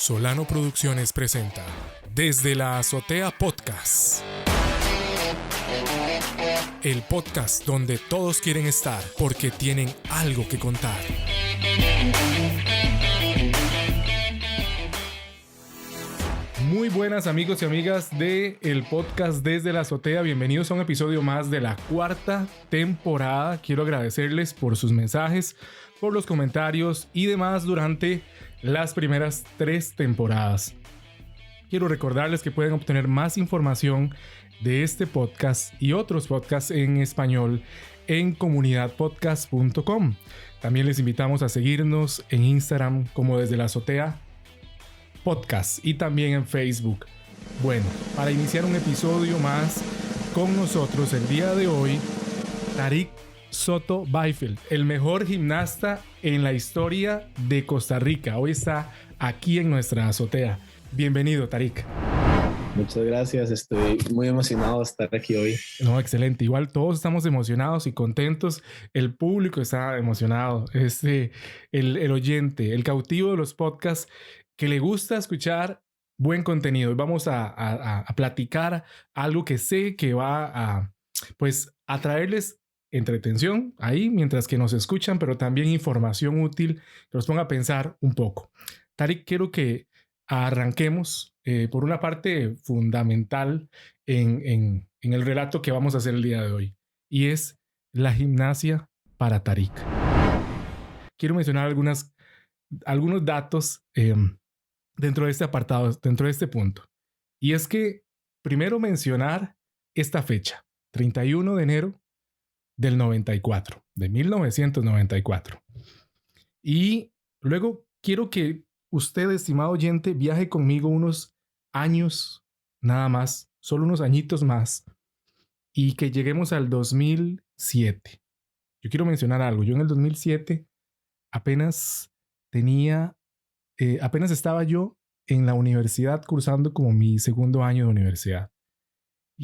Solano Producciones presenta Desde la Azotea Podcast. El podcast donde todos quieren estar porque tienen algo que contar. Muy buenas amigos y amigas de el podcast Desde la Azotea. Bienvenidos a un episodio más de la cuarta temporada. Quiero agradecerles por sus mensajes, por los comentarios y demás durante las primeras 3 temporadas. Quiero recordarles que pueden obtener más información de este podcast y otros podcasts en español en comunidadpodcast.com. También les invitamos a seguirnos en Instagram como Desde la Azotea Podcast y también en Facebook. Bueno, para iniciar un episodio más con nosotros el día de hoy, Tarik Soto Byfield, el mejor gimnasta en la historia de Costa Rica. Hoy está aquí en nuestra azotea. Bienvenido, Tarik. Muchas gracias, estoy muy emocionado de estar aquí hoy. No, excelente. Igual todos estamos emocionados y contentos. El público está emocionado. El oyente, el cautivo de los podcasts que le gusta escuchar buen contenido. Y vamos a platicar algo que sé que va a traerles entretención ahí mientras que nos escuchan, pero también información útil que los ponga a pensar un poco. Tarik, quiero que arranquemos por una parte fundamental en el relato que vamos a hacer el día de hoy, y es la gimnasia para Tarik. Quiero mencionar algunos datos dentro de este apartado, dentro de este punto. Y es que primero mencionar esta fecha, 31 de enero del 94, de 1994. Y luego quiero que usted, estimado oyente, viaje conmigo unos años nada más, solo unos añitos más, y que lleguemos al 2007. Yo quiero mencionar algo. Yo en el 2007 apenas estaba yo en la universidad cursando como mi segundo año de universidad.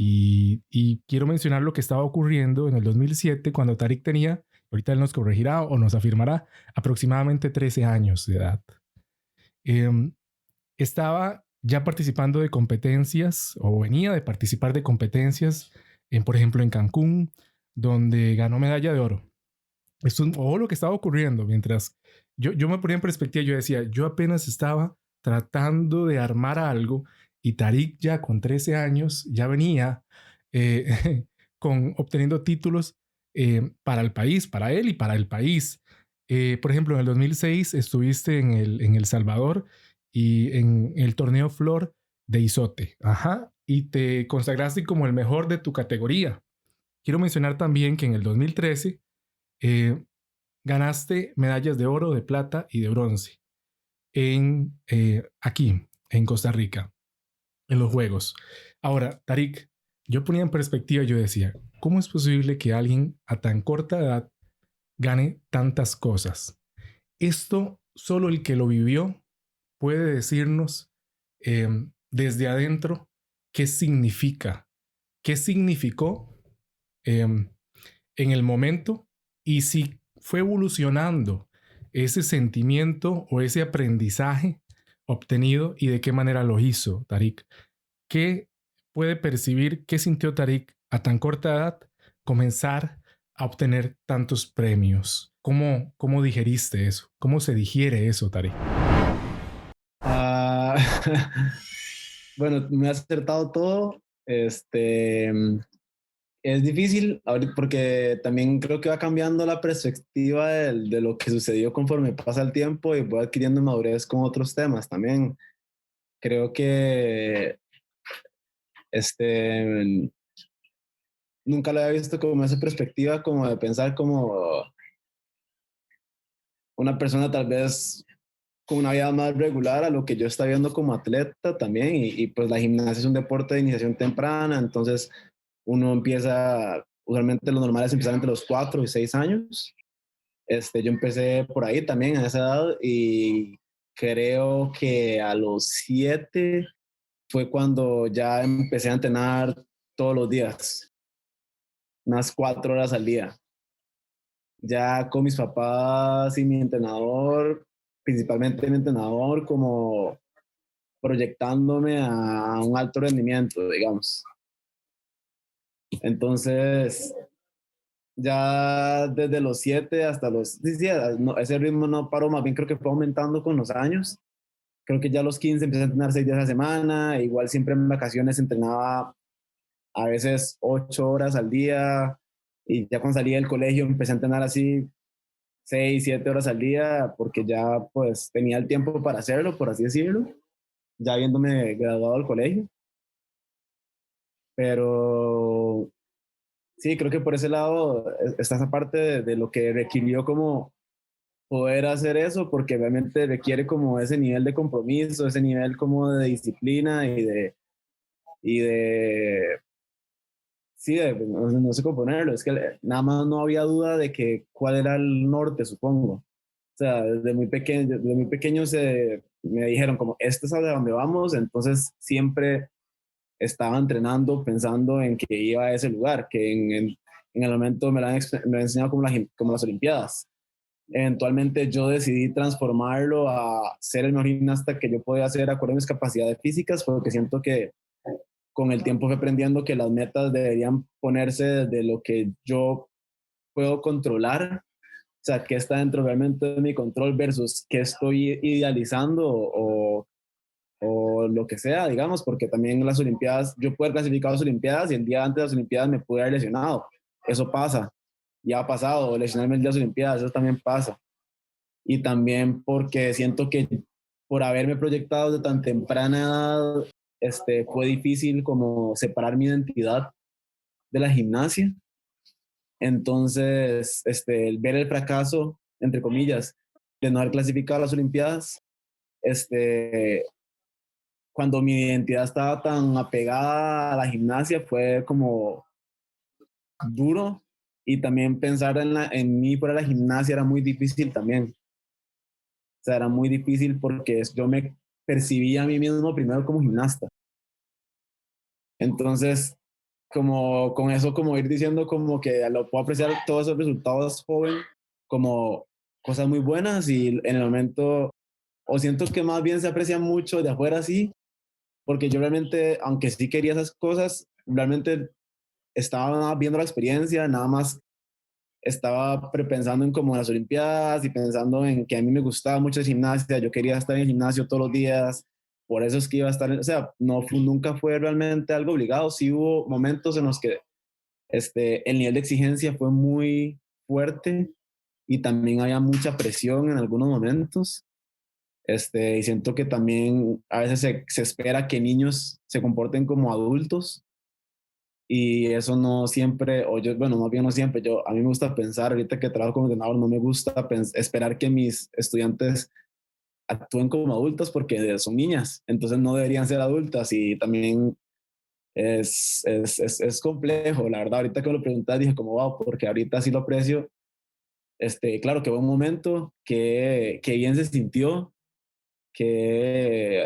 Y quiero mencionar lo que estaba ocurriendo en el 2007 cuando Tarik tenía, ahorita él nos corregirá o nos afirmará, aproximadamente 13 años de edad. Estaba ya participando de competencias, o venía de participar de competencias, por ejemplo en Cancún, donde ganó medalla de oro. Esto es lo que estaba ocurriendo. Mientras yo me ponía en perspectiva, yo decía, yo apenas estaba tratando de armar algo, y Tarik ya con 13 años ya venía obteniendo títulos para el país, para él y para el país. Por ejemplo, en el 2006 estuviste en El Salvador y en el torneo Flor de Izote. Ajá, y te consagraste como el mejor de tu categoría. Quiero mencionar también que en el 2013 ganaste medallas de oro, de plata y de bronce aquí en Costa Rica, en los Juegos. Ahora, Tarik, yo ponía en perspectiva, yo decía, ¿cómo es posible que alguien a tan corta edad gane tantas cosas? Esto solo el que lo vivió puede decirnos desde adentro qué significa, qué significó en el momento, y si fue evolucionando ese sentimiento o ese aprendizaje obtenido y de qué manera lo hizo Tarik. ¿Qué puede percibir, qué sintió Tarik a tan corta edad comenzar a obtener tantos premios? ¿Cómo digeriste eso? ¿Cómo se digiere eso, Tarik? Bueno, me has acertado todo. Es difícil ahorita porque también creo que va cambiando la perspectiva de lo que sucedió conforme pasa el tiempo, y voy adquiriendo madurez con otros temas también. Creo que nunca lo había visto como esa perspectiva, como de pensar como una persona tal vez con una vida más regular a lo que yo estaba viendo como atleta también, y pues la gimnasia es un deporte de iniciación temprana, entonces uno empieza, usualmente lo normal es empezar entre los 4 y 6 años. Yo empecé por ahí también a esa edad, y creo que a los 7 fue cuando ya empecé a entrenar todos los días, unas 4 horas al día. Ya con mis papás y mi entrenador, principalmente mi entrenador, como proyectándome a un alto rendimiento, digamos. Entonces, ya desde los 7 hasta los... Sí, sí, no, ese ritmo no paró, más bien creo que fue aumentando con los años. Creo que ya a los 15 empecé a entrenar 6 días a la semana, igual siempre en vacaciones entrenaba a veces 8 horas al día, y ya cuando salí del colegio empecé a entrenar así 6 7 horas al día, porque ya pues tenía el tiempo para hacerlo, por así decirlo, ya habiéndome graduado del colegio. Pero sí, creo que por ese lado está esa parte de lo que requirió como poder hacer eso, porque realmente requiere como ese nivel de compromiso, ese nivel como de disciplina y de sí, no sé cómo ponerlo, es que nada más no había duda de que cuál era el norte, supongo. O sea, desde muy pequeño me dijeron como, este es a donde vamos, entonces siempre estaba entrenando pensando en que iba a ese lugar, que en el momento me lo han enseñado como las Olimpiadas. Eventualmente yo decidí transformarlo a ser el mejor gimnasta que yo podía hacer de acuerdo a mis capacidades físicas, porque siento que con el tiempo fui aprendiendo que las metas deberían ponerse desde lo que yo puedo controlar, o sea, qué está dentro realmente de mi control versus qué estoy idealizando o lo que sea, digamos, porque también en las Olimpiadas, yo puedo clasificar a las Olimpiadas y el día antes de las Olimpiadas me pude haber lesionado. Eso pasa, ya ha pasado, lesionarme el día de las Olimpiadas, eso también pasa. Y también porque siento que por haberme proyectado de tan temprana edad, fue difícil como separar mi identidad de la gimnasia. Entonces, el ver el fracaso, entre comillas, de no haber clasificado a las Olimpiadas, este, cuando mi identidad estaba tan apegada a la gimnasia, fue como duro. Y también pensar en mí fuera de la gimnasia era muy difícil también. O sea, era muy difícil porque yo me percibía a mí mismo primero como gimnasta. Entonces, como con eso, como ir diciendo como que lo puedo apreciar todos esos resultados joven como cosas muy buenas, y en el momento, o siento que más bien se aprecia mucho de afuera así, porque yo realmente, aunque sí quería esas cosas, realmente estaba viendo la experiencia, nada más estaba pensando en como las Olimpiadas y pensando en que a mí me gustaba mucho el gimnasia, yo quería estar en el gimnasio todos los días, por eso es que iba a estar, o sea, nunca fue realmente algo obligado, sí hubo momentos en los que el nivel de exigencia fue muy fuerte y también había mucha presión en algunos momentos, y siento que también a veces se espera que niños se comporten como adultos, y eso no siempre, o yo, bueno, más bien no siempre, a mí me gusta pensar, ahorita que trabajo como entrenador, no me gusta esperar que mis estudiantes actúen como adultos porque son niñas, entonces no deberían ser adultas, y también es complejo, la verdad, ahorita que me lo preguntas dije como wow, porque ahorita sí lo aprecio, claro que fue un momento que bien se sintió, que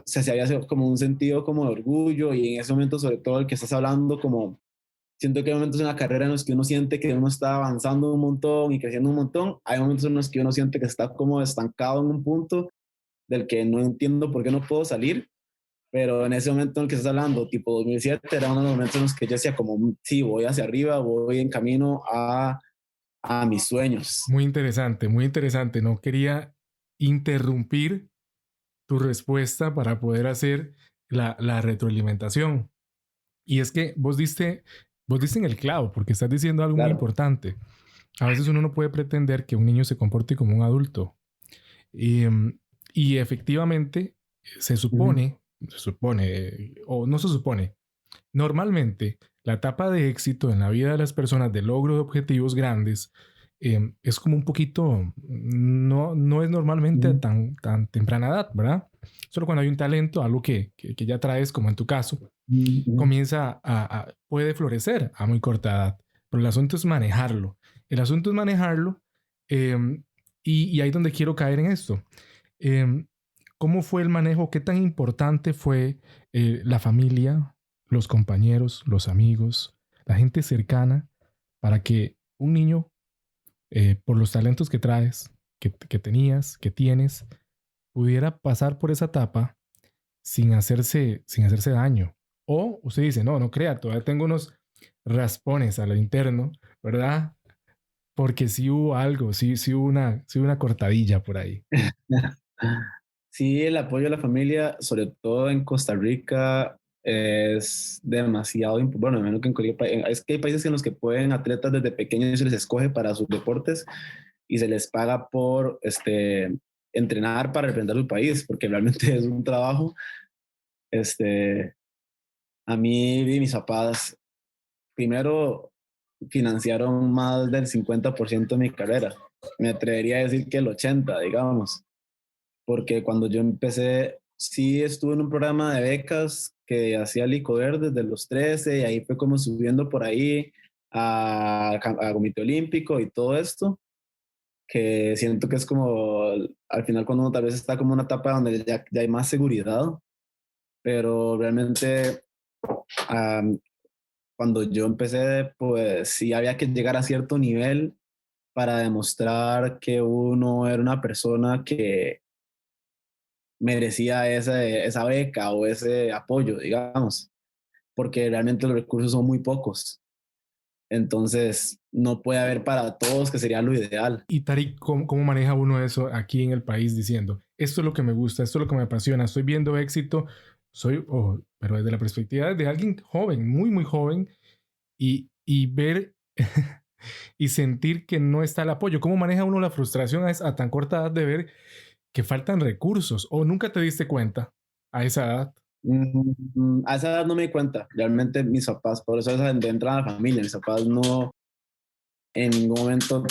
se había como un sentido como de orgullo, y en ese momento sobre todo el que estás hablando como siento que hay momentos en la carrera en los que uno siente que uno está avanzando un montón y creciendo un montón. Hay momentos en los que uno siente que está como estancado en un punto del que no entiendo por qué no puedo salir. Pero en ese momento en el que estás hablando, tipo 2007, era uno de los momentos en los que yo decía como, sí, voy hacia arriba, voy en camino a mis sueños. Muy interesante, muy interesante. No quería interrumpir tu respuesta para poder hacer la retroalimentación. Y es que vos diste en el clavo, porque estás diciendo algo muy Claro. importante. A veces uno no puede pretender que un niño se comporte como un adulto. Y, y efectivamente se supone, o no se supone, normalmente la etapa de éxito en la vida de las personas, de logro de objetivos grandes, es como un poquito, no es normalmente a tan temprana edad, ¿verdad? Solo cuando hay un talento, algo que ya traes, como en tu caso, comienza puede florecer a muy corta edad. Pero el asunto es manejarlo. El asunto es manejarlo, y ahí es donde quiero caer en esto. Eh, ¿Cómo fue el manejo? ¿Qué tan importante fue la familia, los compañeros, los amigos, la gente cercana para que un niño, por los talentos que traes, que tenías, que tienes, pudiera pasar por esa etapa sin hacerse daño. O usted dice, no, no crea, todavía tengo unos raspones a lo interno, ¿verdad? Porque sí hubo algo, sí hubo una cortadilla por ahí. Sí, el apoyo a la familia, sobre todo en Costa Rica, es demasiado importante. Bueno, menos que en cualquier país. Es que hay países en los que pueden atletas desde pequeños se les escoge para sus deportes y se les paga por entrenar para representar su país, porque realmente es un trabajo. Este, a mí y mis papás, primero, financiaron más del 50% de mi carrera. Me atrevería a decir que el 80%, digamos, porque cuando yo empecé, sí estuve en un programa de becas que hacía Licoder desde los 13 y ahí fue como subiendo por ahí a Comité Olímpico y todo esto, que siento que es como al final cuando uno tal vez está como una etapa donde ya hay más seguridad, pero realmente um, cuando yo empecé, pues sí había que llegar a cierto nivel para demostrar que uno era una persona que merecía esa beca o ese apoyo, digamos, porque realmente los recursos son muy pocos. Entonces, no puede haber para todos, que sería lo ideal. Y Tarik, ¿cómo maneja uno eso aquí en el país diciendo, esto es lo que me gusta, esto es lo que me apasiona, estoy viendo éxito, pero desde la perspectiva de alguien joven, muy, muy joven, y ver y sentir que no está el apoyo? ¿Cómo maneja uno la frustración a tan corta edad de ver que faltan recursos? ¿O nunca te diste cuenta a esa edad? A esa edad no me di cuenta. Realmente mis papás, por eso es donde entra la familia. Mis papás no en ningún momento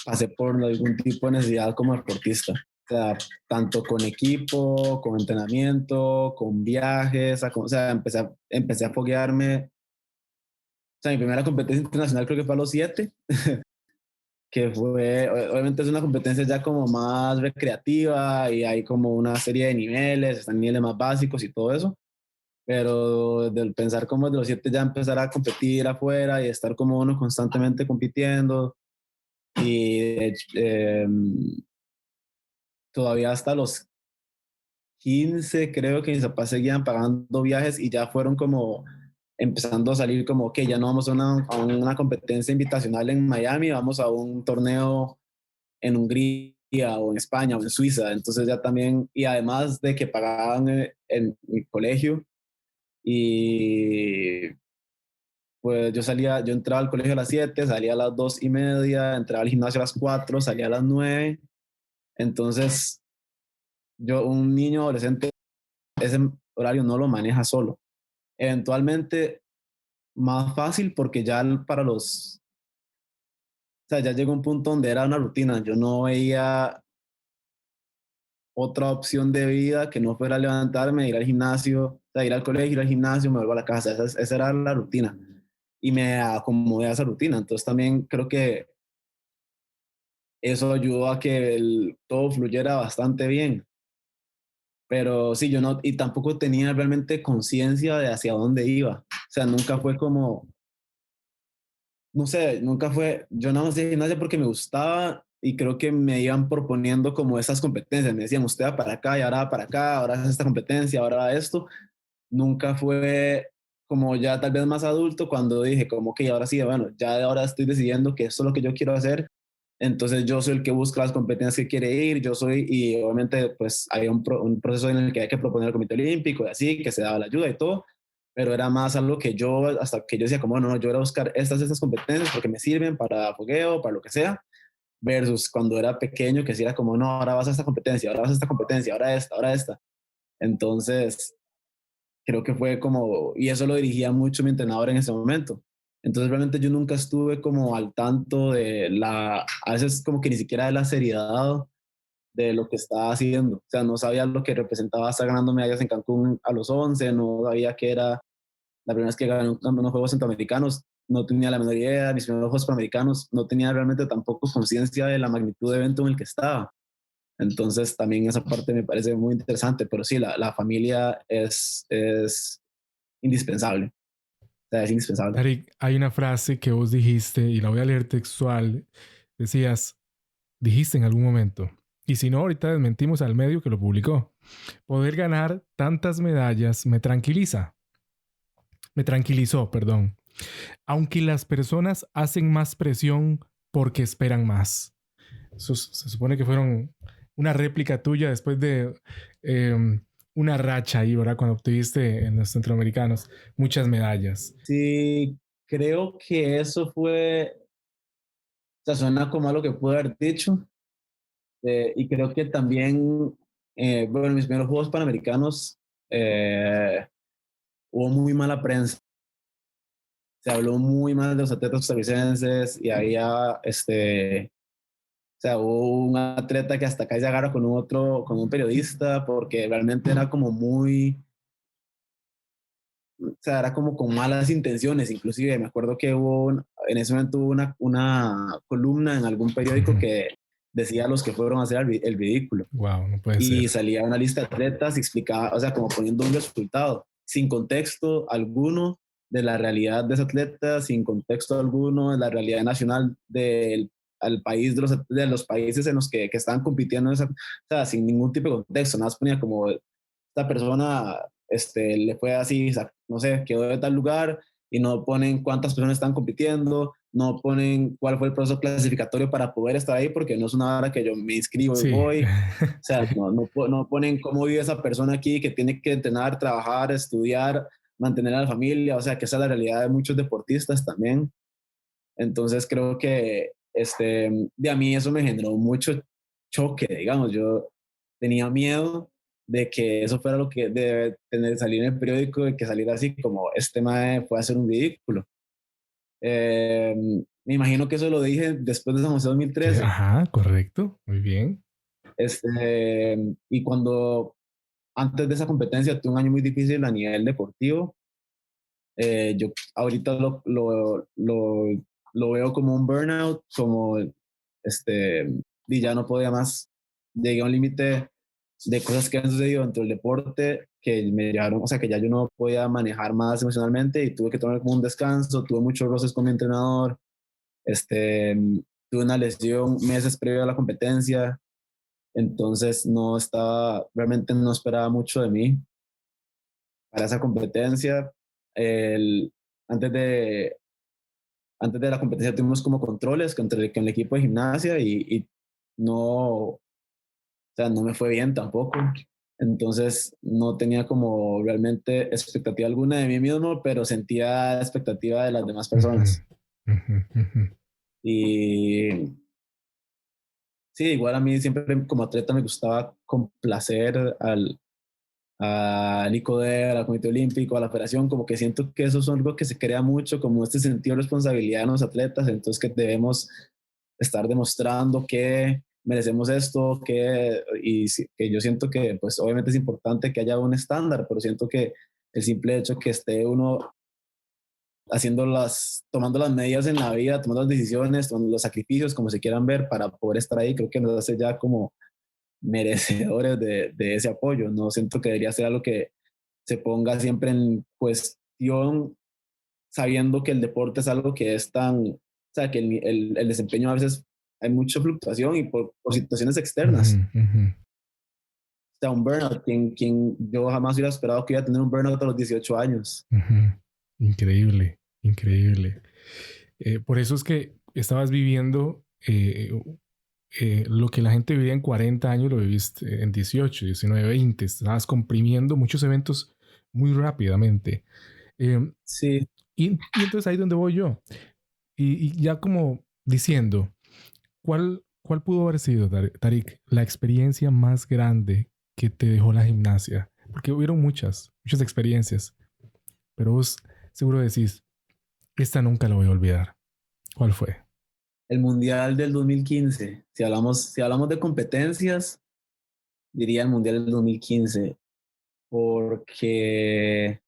pasé por algún tipo de necesidad como deportista. O sea, tanto con equipo, con entrenamiento, con viajes, o sea, empecé a foguearme. O sea, mi primera competencia internacional creo que fue a los 7, que fue, obviamente es una competencia ya como más recreativa y hay como una serie de niveles, están niveles más básicos y todo eso, pero del pensar como de los 7 ya empezar a competir afuera y estar como uno constantemente compitiendo y todavía hasta los 15 creo que mis papás seguían pagando viajes y ya fueron como empezando a salir como que ya no vamos a una competencia invitacional en Miami, vamos a un torneo en Hungría o en España o en Suiza. Entonces ya también, y además de que pagaban en mi colegio y pues yo entraba al colegio a las 7, salía a las 2:30, entraba al gimnasio a las 4, salía a las 9. Entonces un niño adolescente, ese horario no lo maneja solo. Eventualmente más fácil porque ya para o sea, ya llegó un punto donde era una rutina. Yo no veía otra opción de vida que no fuera levantarme, ir al gimnasio, o sea, ir al colegio, ir al gimnasio, me vuelvo a la casa. Esa era la rutina. Y me acomodé a esa rutina. Entonces también creo que eso ayudó a que todo fluyera bastante bien. Pero sí, yo no, y tampoco tenía realmente conciencia de hacia dónde iba. O sea, nunca fue como, no sé, nunca fue, yo no hacía gimnasia porque me gustaba y creo que me iban proponiendo como esas competencias. Me decían, usted va para acá y ahora va para acá, ahora hace esta competencia, ahora va esto. Nunca fue como ya tal vez más adulto cuando dije como que ahora sí, bueno, ya ahora estoy decidiendo que esto es lo que yo quiero hacer. Entonces yo soy el que busca las competencias que quiere ir, yo soy, y obviamente pues hay un proceso en el que hay que proponer al Comité Olímpico y así, que se daba la ayuda y todo, pero era más algo que yo, hasta que yo decía como, no, no, yo voy a buscar estas competencias porque me sirven para fogueo, para lo que sea, versus cuando era pequeño que si era como, no, ahora vas a esta competencia, ahora vas a esta competencia, ahora esta, ahora esta. Entonces, creo que fue como, y eso lo dirigía mucho mi entrenador en ese momento. Entonces realmente yo nunca estuve como al tanto a veces como que ni siquiera de la seriedad de lo que estaba haciendo. O sea, no sabía lo que representaba estar ganando medallas en Cancún a los 11, no sabía que era la primera vez que gané unos Juegos Centroamericanos, no tenía la menor idea, mis primeros Juegos Panamericanos, no tenía realmente tampoco conciencia de la magnitud de evento en el que estaba. Entonces también esa parte me parece muy interesante, pero sí, la familia es indispensable. O sea, es indispensable. Tarik, hay una frase que vos dijiste y la voy a leer textual. Decías, dijiste en algún momento, Y si no, ahorita desmentimos al medio que lo publicó. Poder ganar tantas medallas me tranquiliza. Me tranquilizó, perdón. Aunque las personas hacen más presión porque esperan más. Eso se supone que fueron una réplica tuya después de una racha ahí, ¿verdad? Cuando obtuviste en los centroamericanos muchas medallas. Sí, creo que eso fue, o sea, suena como algo que pude haber dicho. Y creo que también, bueno, en mis primeros Juegos Panamericanos eh, hubo muy mala prensa. Se habló muy mal de los atletas costarricenses y había, o sea, hubo un atleta que hasta casi se agarra con un otro, con un periodista, porque realmente era como muy, o sea, era como con malas intenciones. Inclusive me acuerdo que en ese momento hubo una columna en algún periódico que decía a los que fueron a hacer el ridículo. Wow, no puede Y ser. salía una lista de atletas y explicaba, o sea, como poniendo un resultado, sin contexto alguno de la realidad de ese atleta, sin contexto alguno de la realidad nacional del al país, de los países en los que estaban compitiendo, o sea, sin ningún tipo de contexto, nada más ponía como esta persona le fue así, no sé, quedó de tal lugar y no ponen cuántas personas están compitiendo, no ponen cuál fue el proceso clasificatorio para poder estar ahí, porque no es una hora que yo me inscribo y Sí, voy. O sea, sí. no ponen cómo vive esa persona aquí, que tiene que entrenar, trabajar, estudiar, mantener a la familia, o sea, que esa es la realidad de muchos deportistas también. Entonces creo que de a mí eso me generó mucho choque, digamos, yo tenía miedo de que eso fuera lo que de tener salir en el periódico y que saliera así como este mae fue a hacer un ridículo. Eh, Me imagino que eso lo dije después de San José 2013. Ajá, correcto. Muy bien. Y cuando antes de esa competencia tuve un año muy difícil a nivel deportivo. Yo ahorita lo veo como un burnout, como y ya no podía más. Llegué a un límite de cosas que han sucedido dentro del deporte que me llevaron, o sea, que ya yo no podía manejar más emocionalmente y tuve que tomar como un descanso, tuve muchos roces con mi entrenador, este, tuve una lesión meses previo a la competencia, entonces realmente no esperaba mucho de mí para esa competencia. El, antes de, antes de la competencia tuvimos como controles con el equipo de gimnasia y no, o sea, no me fue bien tampoco. Entonces no tenía como realmente expectativa alguna de mí mismo, pero sentía expectativa de las demás Ujú, personas. ujú, ujú. Y sí, igual a mí siempre como atleta me gustaba complacer a Nicoder, al Comité Olímpico, a la Federación, como que siento que eso es algo que se crea mucho, como este sentido de responsabilidad en los atletas, entonces que debemos estar demostrando que merecemos esto, que yo siento que pues obviamente es importante que haya un estándar, pero siento que el simple hecho que esté uno tomando las medidas en la vida, tomando las decisiones, tomando los sacrificios, como se quieran ver, para poder estar ahí, creo que nos hace ya como merecedores de ese apoyo. No siento que debería ser algo que se ponga siempre en cuestión, sabiendo que el deporte es algo que es o sea, que el desempeño a veces hay mucha fluctuación y por situaciones Ujú, externas. ujú, O sea, un burnout, yo jamás hubiera esperado que iba a tener un burnout a los 18 años. ujú. Increíble, increíble. Por eso es que estabas viviendo lo que la gente vivía en 40 años, lo viviste en 18, 19, 20. Estabas comprimiendo muchos eventos muy rápidamente. Eh, Sí, y entonces ahí es donde voy yo. Y ya como diciendo, ¿cuál pudo haber sido, Tarik, la experiencia más grande que te dejó la gimnasia? Porque hubieron muchas experiencias, pero vos seguro decís, esta nunca la voy a olvidar. ¿Cuál fue? el Mundial del 2015. Si hablamos de competencias, diría el Mundial del 2015, porque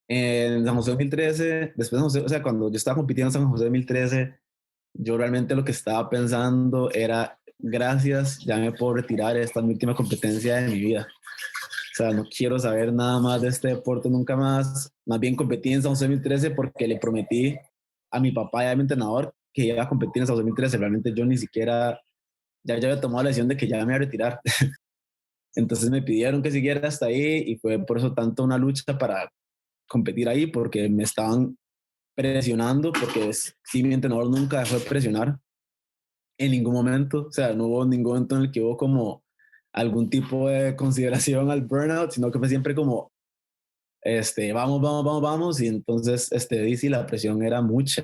en San José 2013, después de San José, o sea, cuando yo estaba compitiendo en San José 2013, yo realmente lo que estaba pensando era, gracias, ya me puedo retirar, esta es mi última competencia de mi vida. O sea, no quiero saber nada más de este deporte nunca más. Más bien competí en San José 2013 porque le prometí a mi papá y a mi entrenador que iba a competir en San José 2013. Realmente yo ni siquiera ya había tomado la decisión de que ya me iba a retirar. Entonces me pidieron que siguiera hasta ahí y fue por eso tanto una lucha para competir ahí, porque me estaban presionando, porque sí, mi entrenador nunca dejó de presionar en ningún momento. O sea, no hubo ningún momento en el que hubo como algún tipo de consideración al burnout, sino que fue siempre como, vamos, vamos, vamos, vamos. Y entonces, dice, la presión era mucha.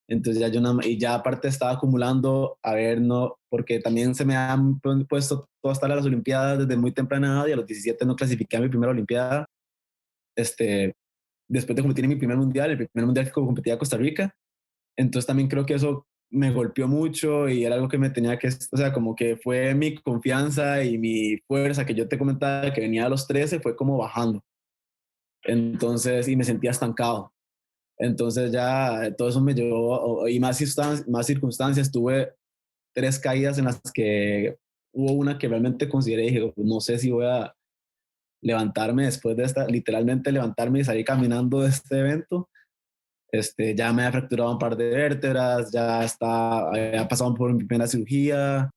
Entonces ya yo y ya aparte estaba acumulando, a ver, no, porque también se me han puesto todas las Olimpiadas desde muy temprana edad y a los 17 no clasifiqué a mi primera Olimpiada. Después de competir en mi primer mundial, el primer mundial que competía a Costa Rica. Entonces también creo que eso me golpeó mucho y era algo que me tenía que, o sea, como que fue mi confianza y mi fuerza que yo te comentaba que venía a los 13, fue como bajando. Entonces, y me sentía estancado. Entonces ya todo eso me llevó, y más circunstancias, tuve 3 caídas en las que hubo una que realmente consideré, dije, no sé si voy a levantarme después de esta, literalmente levantarme y salir caminando de este evento. Ya me había fracturado un par de vértebras, había pasado por mi primera cirugía,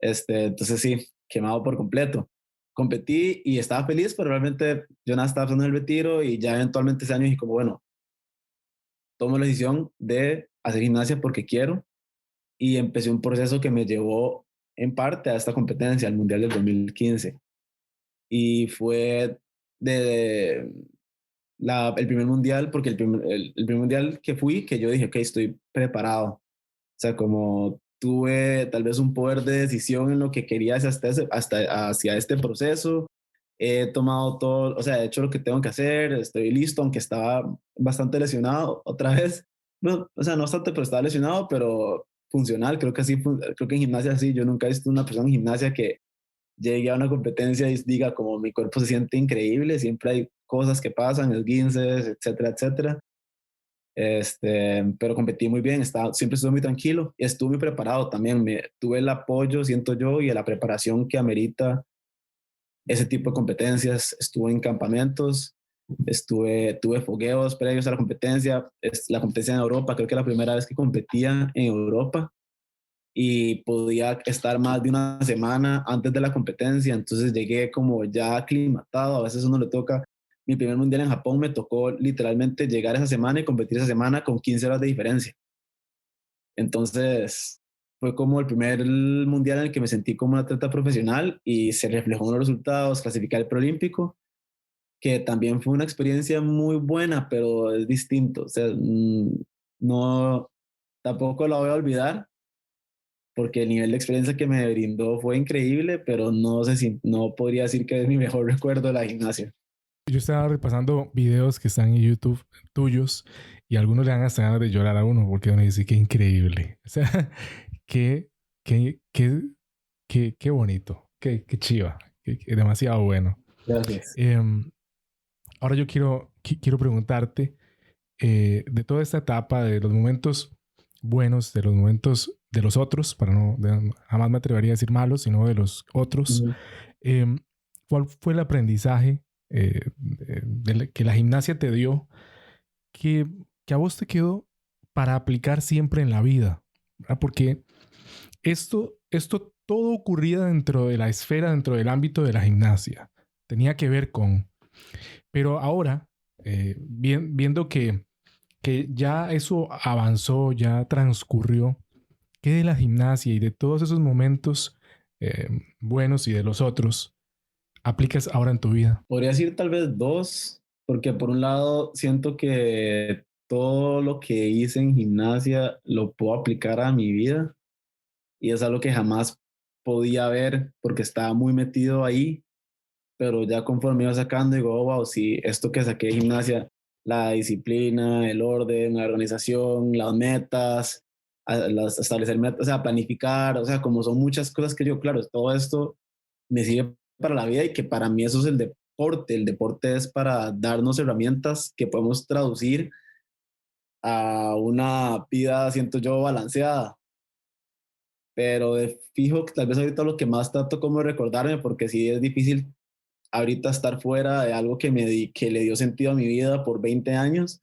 entonces sí, quemado por completo. Competí y estaba feliz, pero realmente yo nada estaba pasando en el retiro y ya eventualmente ese año dije como, bueno, tomo la decisión de hacer gimnasia porque quiero y empecé un proceso que me llevó en parte a esta competencia, al Mundial del 2015. Y fue de el primer mundial, porque el primer mundial que fui, que yo dije, ok, estoy preparado. O sea, como tuve tal vez un poder de decisión en lo que quería hasta hacia este proceso. He tomado todo, o sea, he hecho lo que tengo que hacer, estoy listo, aunque estaba bastante lesionado otra vez. No, o sea, no bastante, pero estaba lesionado, pero funcional. Creo que así, creo que en gimnasia así, yo nunca he visto una persona en gimnasia que llegue a una competencia y diga como mi cuerpo se siente increíble, siempre hay cosas que pasan, esguinces, etcétera, etcétera. Pero competí muy bien, siempre estuve muy tranquilo y estuve muy preparado también. Tuve el apoyo, siento yo, y la preparación que amerita ese tipo de competencias. Estuve en campamentos, tuve fogueos previos a la competencia. La competencia en Europa, creo que la primera vez que competía en Europa y podía estar más de una semana antes de la competencia, entonces llegué como ya aclimatado, a veces uno le toca, mi primer mundial en Japón me tocó literalmente llegar esa semana y competir esa semana con 15 horas de diferencia. Entonces fue como el primer mundial en el que me sentí como un atleta profesional y se reflejó en los resultados, clasificar el preolímpico, que también fue una experiencia muy buena, pero es distinto, o sea, no, tampoco la voy a olvidar porque el nivel de experiencia que me brindó fue increíble, pero no sé si no podría decir que es mi mejor recuerdo de la gimnasia. Yo estaba repasando videos que están en YouTube tuyos y algunos le dan hasta ganas de llorar a uno porque uno dice que increíble. O sea, qué, qué, qué, qué bonito, qué chiva, qué demasiado bueno. Gracias. Ahora yo quiero preguntarte de toda esta etapa, de los momentos buenos, de los momentos de los otros, jamás me atrevería a decir malos, sino de los otros. Uh-huh. ¿Cuál fue el aprendizaje que la gimnasia te dio que a vos te quedó para aplicar siempre en la vida? ¿Verdad? Porque esto todo ocurría dentro de la esfera, dentro del ámbito de la gimnasia. Tenía que ver con... Pero ahora, viendo que ya eso avanzó, ya transcurrió, ¿qué de la gimnasia y de todos esos momentos buenos y de los otros aplicas ahora en tu vida? Podría decir tal vez dos, porque por un lado siento que todo lo que hice en gimnasia lo puedo aplicar a mi vida y es algo que jamás podía ver porque estaba muy metido ahí, pero ya conforme iba sacando digo, oh, wow, sí, esto que saqué de gimnasia, la disciplina, el orden, la organización, las metas, establecer metas, o sea, planificar, o sea, como son muchas cosas que yo, claro, todo esto me sirve para la vida y que para mí eso es el deporte. El deporte es para darnos herramientas que podemos traducir a una vida, siento yo, balanceada. Pero de fijo que tal vez ahorita lo que más trato como recordarme, porque sí es difícil ahorita estar fuera de algo que le dio sentido a mi vida por 20 años,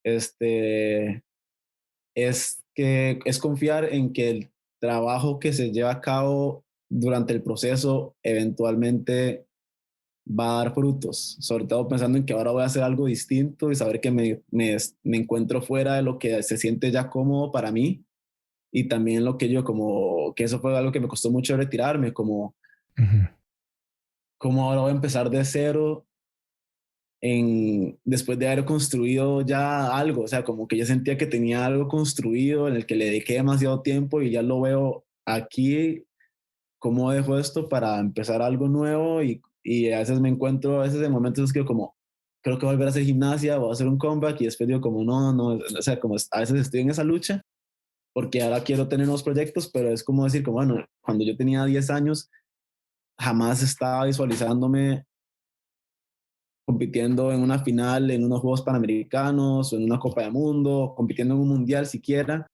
es que es confiar en que trabajo que se lleva a cabo durante el proceso eventualmente va a dar frutos, sobre todo pensando en que ahora voy a hacer algo distinto y saber que me encuentro fuera de lo que se siente ya cómodo para mí y también lo que yo como, que eso fue algo que me costó mucho retirarme, Ujú. como ahora voy a empezar de cero después de haber construido ya algo, o sea, como que yo sentía que tenía algo construido en el que le dediqué demasiado tiempo y ya lo veo aquí, cómo dejo esto para empezar algo nuevo y a veces me encuentro, a veces en momentos que como, creo que voy a volver a hacer gimnasia, voy a hacer un comeback y después digo como, no, no, o sea, como a veces estoy en esa lucha porque ahora quiero tener nuevos proyectos, pero es como decir, como, bueno, cuando yo tenía 10 años, jamás estaba visualizándome compitiendo en una final, en unos Juegos Panamericanos o en una Copa del Mundo, compitiendo en un mundial siquiera,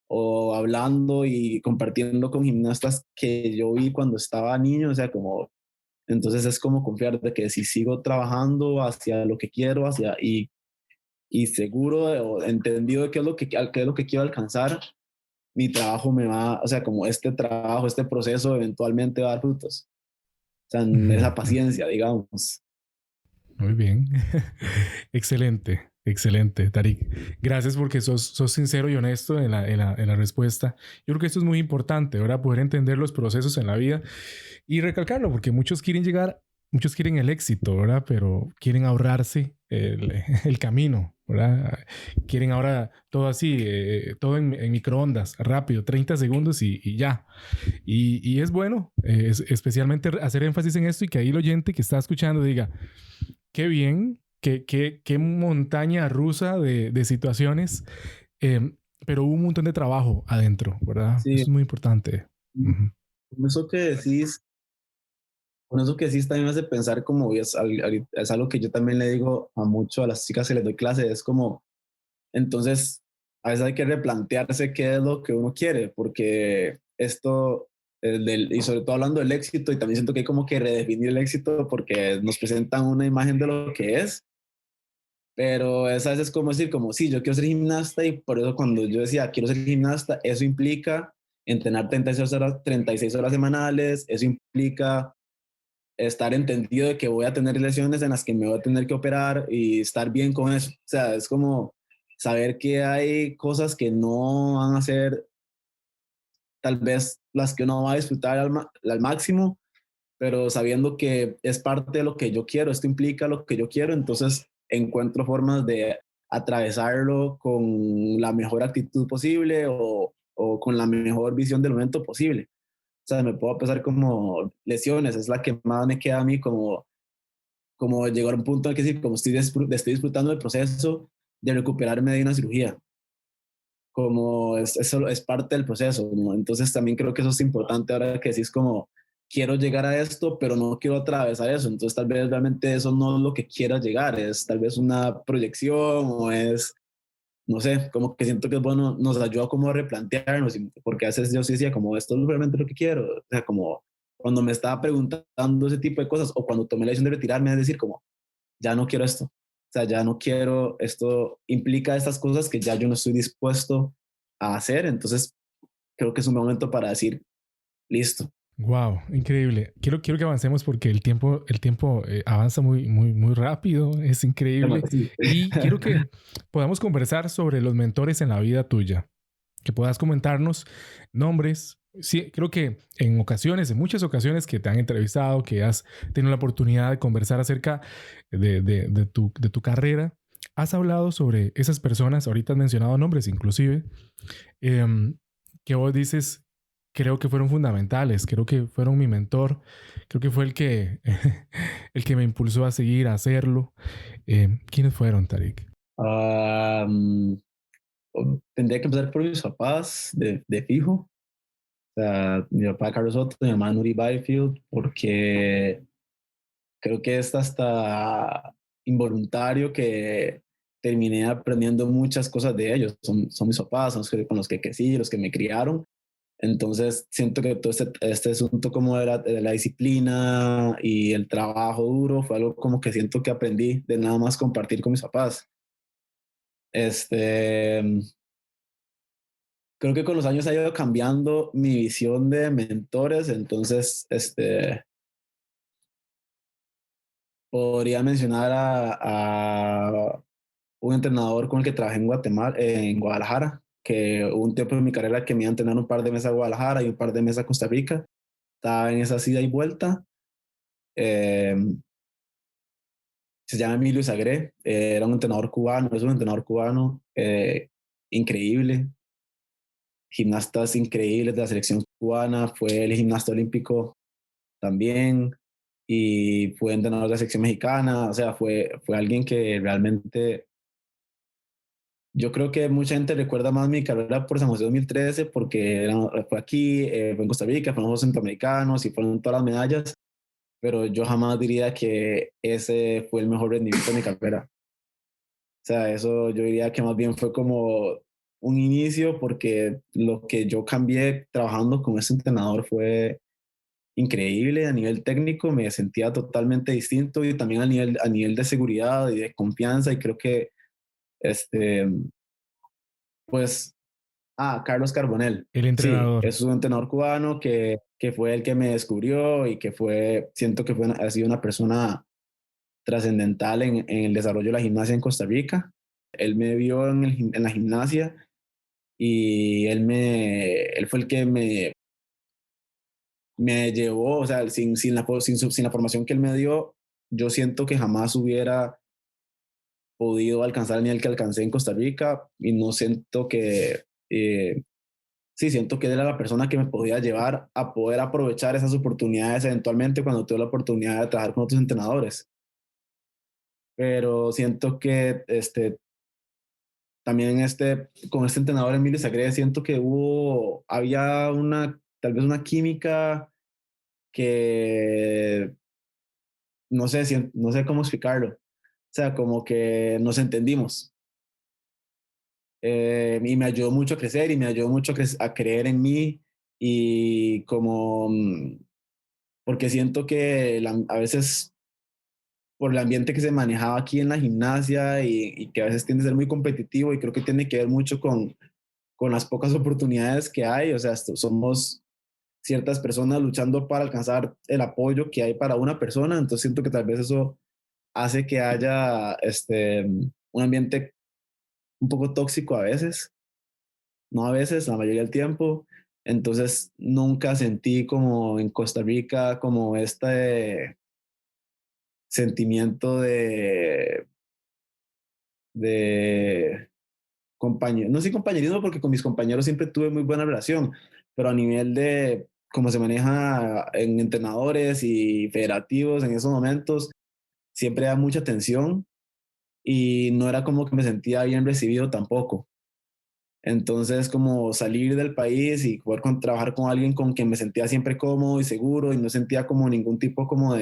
o hablando y compartiendo con gimnastas que yo vi cuando estaba niño, o sea, como, entonces es como confiar de que si sigo trabajando hacia lo que quiero, y seguro o entendido de qué es lo que quiero alcanzar, mi trabajo me va, o sea, como este trabajo, este proceso eventualmente va a dar frutos. O sea, Ujú. esa paciencia, digamos. Muy bien. Excelente, excelente, Tarik. Gracias porque sos sincero y honesto en la respuesta. Yo creo que esto es muy importante, ¿verdad? Poder entender los procesos en la vida y recalcarlo, porque muchos quieren llegar, muchos quieren el éxito, ¿verdad? Pero quieren ahorrarse el camino, ¿verdad? Quieren ahora todo así, todo en microondas, rápido, 30 segundos y ya. Y es bueno, especialmente hacer énfasis en esto y que ahí el oyente que está escuchando diga, qué bien, qué montaña rusa de situaciones, eh, pero hubo un montón de trabajo adentro, ¿verdad? Eso Sí, es muy importante. Ujú. con eso que decís, con eso que decís también me hace pensar como, y es algo que yo también le digo a mucho a las chicas que les doy clase, es como, entonces, a veces hay que replantearse qué es lo que uno quiere, porque esto, y sobre todo hablando del éxito, y también siento que hay como que redefinir el éxito porque nos presentan una imagen de lo que es, pero es a veces como decir, como, sí, yo quiero ser gimnasta y por eso cuando yo decía, quiero ser gimnasta, eso implica entrenar 36 horas semanales, eso implica estar entendido de que voy a tener lesiones en las que me voy a tener que operar y estar bien con eso. O sea, es como saber que hay cosas que no van a ser tal vez las que uno va a disfrutar al máximo, pero sabiendo que es parte de lo que yo quiero, esto implica lo que yo quiero, entonces encuentro formas de atravesarlo con la mejor actitud posible o con la mejor visión del momento posible. O sea, me puedo pensar como lesiones, es la que más me queda a mí como llegar a un punto en el que sí, como estoy disfrutando del proceso de recuperarme de una cirugía, como eso es parte del proceso, ¿no? Entonces también creo que eso es importante ahora que decís como, quiero llegar a esto, pero no quiero atravesar eso, entonces tal vez realmente eso no es lo que quiera llegar, es tal vez una proyección o es, no sé, como que siento que es bueno, nos ayuda como a replantearnos, porque a veces yo sí decía como, esto es realmente lo que quiero, o sea, como cuando me estaba preguntando ese tipo de cosas o cuando tomé la decisión de retirarme, es decir, como, ya no quiero esto. O sea, ya no quiero, esto implica estas cosas que ya yo no estoy dispuesto a hacer. Entonces, creo que es un momento para decir, listo. Wow, increíble. Quiero que avancemos porque el tiempo avanza muy rápido, es increíble. Sí. Y quiero que podamos conversar sobre los mentores en la vida tuya, que puedas comentarnos nombres. Sí, creo que en ocasiones, en muchas ocasiones que te han entrevistado, que has tenido la oportunidad de conversar acerca de tu carrera, has hablado sobre esas personas, ahorita has mencionado nombres inclusive, eh, que vos dices, creo que fueron fundamentales, creo que fueron mi mentor, creo que fue el que, el que me impulsó a seguir, a hacerlo. ¿Quiénes fueron, Tarik? Um, Tendría que empezar por mis papás de fijo. O sea, mi papá Carlos Soto, mi mamá Nuri Byfield, porque creo que es hasta involuntario que terminé aprendiendo muchas cosas de ellos. Son mis papás, son con los que crecí, los que me criaron. Entonces, siento que todo este asunto como de la disciplina y el trabajo duro fue algo como que siento que aprendí de nada más compartir con mis papás. Este, creo que con los años ha ido cambiando mi visión de mentores, entonces, podría mencionar a un entrenador con el que trabajé en Guatemala, en Guadalajara, que hubo un tiempo en mi carrera que me iba a entrenar un par de meses a Guadalajara y un par de meses a Costa Rica. Estaba en esa ida y vuelta. Eh, Se llama Emilio Sagré, era un entrenador cubano, es un entrenador cubano increíble, gimnastas increíbles de la selección cubana, fue el gimnasta olímpico también y fue entrenador de la selección mexicana, o sea, fue alguien que realmente, yo creo que mucha gente recuerda más mi carrera por San José 2013 porque fue aquí, fue en Costa Rica, fueron los Centroamericanos y fueron todas las medallas, pero yo jamás diría que ese fue el mejor rendimiento de mi carrera. O sea, eso yo diría que más bien fue como un inicio porque lo que yo cambié trabajando con ese entrenador fue increíble a nivel técnico, me sentía totalmente distinto y también a nivel de seguridad y de confianza y creo que, este, pues, Carlos Carbonell, El sí, entrenador. es un entrenador cubano que fue el que me descubrió y que fue, siento que ha sido una persona trascendental en el desarrollo de la gimnasia en Costa Rica. Él me vio en la gimnasia y él fue el que me llevó, o sea, sin la formación que él me dio, yo siento que jamás hubiera podido alcanzar el nivel que alcancé en Costa Rica y no siento que, sí, siento que él era la persona que me podía llevar a poder aprovechar esas oportunidades eventualmente cuando tuve la oportunidad de trabajar con otros entrenadores. Pero siento que también con este entrenador Emilio Sagre siento que había tal vez una química que no sé, no sé cómo explicarlo. O sea, como que nos entendimos. Y me ayudó mucho a crecer y me ayudó mucho a creer en mí y como, porque siento que a veces por el ambiente que se manejaba aquí en la gimnasia y que a veces tiende a ser muy competitivo y creo que tiene que ver mucho con las pocas oportunidades que hay, o sea, somos ciertas personas luchando para alcanzar el apoyo que hay para una persona, entonces siento que tal vez eso hace que haya un ambiente un poco tóxico a veces, no a veces, la mayoría del tiempo, entonces nunca sentí como en Costa Rica como este sentimiento de compañero, no sé compañerismo porque con mis compañeros siempre tuve muy buena relación, pero a nivel de cómo se maneja en entrenadores y federativos en esos momentos, siempre da mucha tensión y no era como que me sentía bien recibido tampoco. Entonces, como salir del país y poder trabajar con alguien con quien me sentía siempre cómodo y seguro y no sentía como ningún tipo como o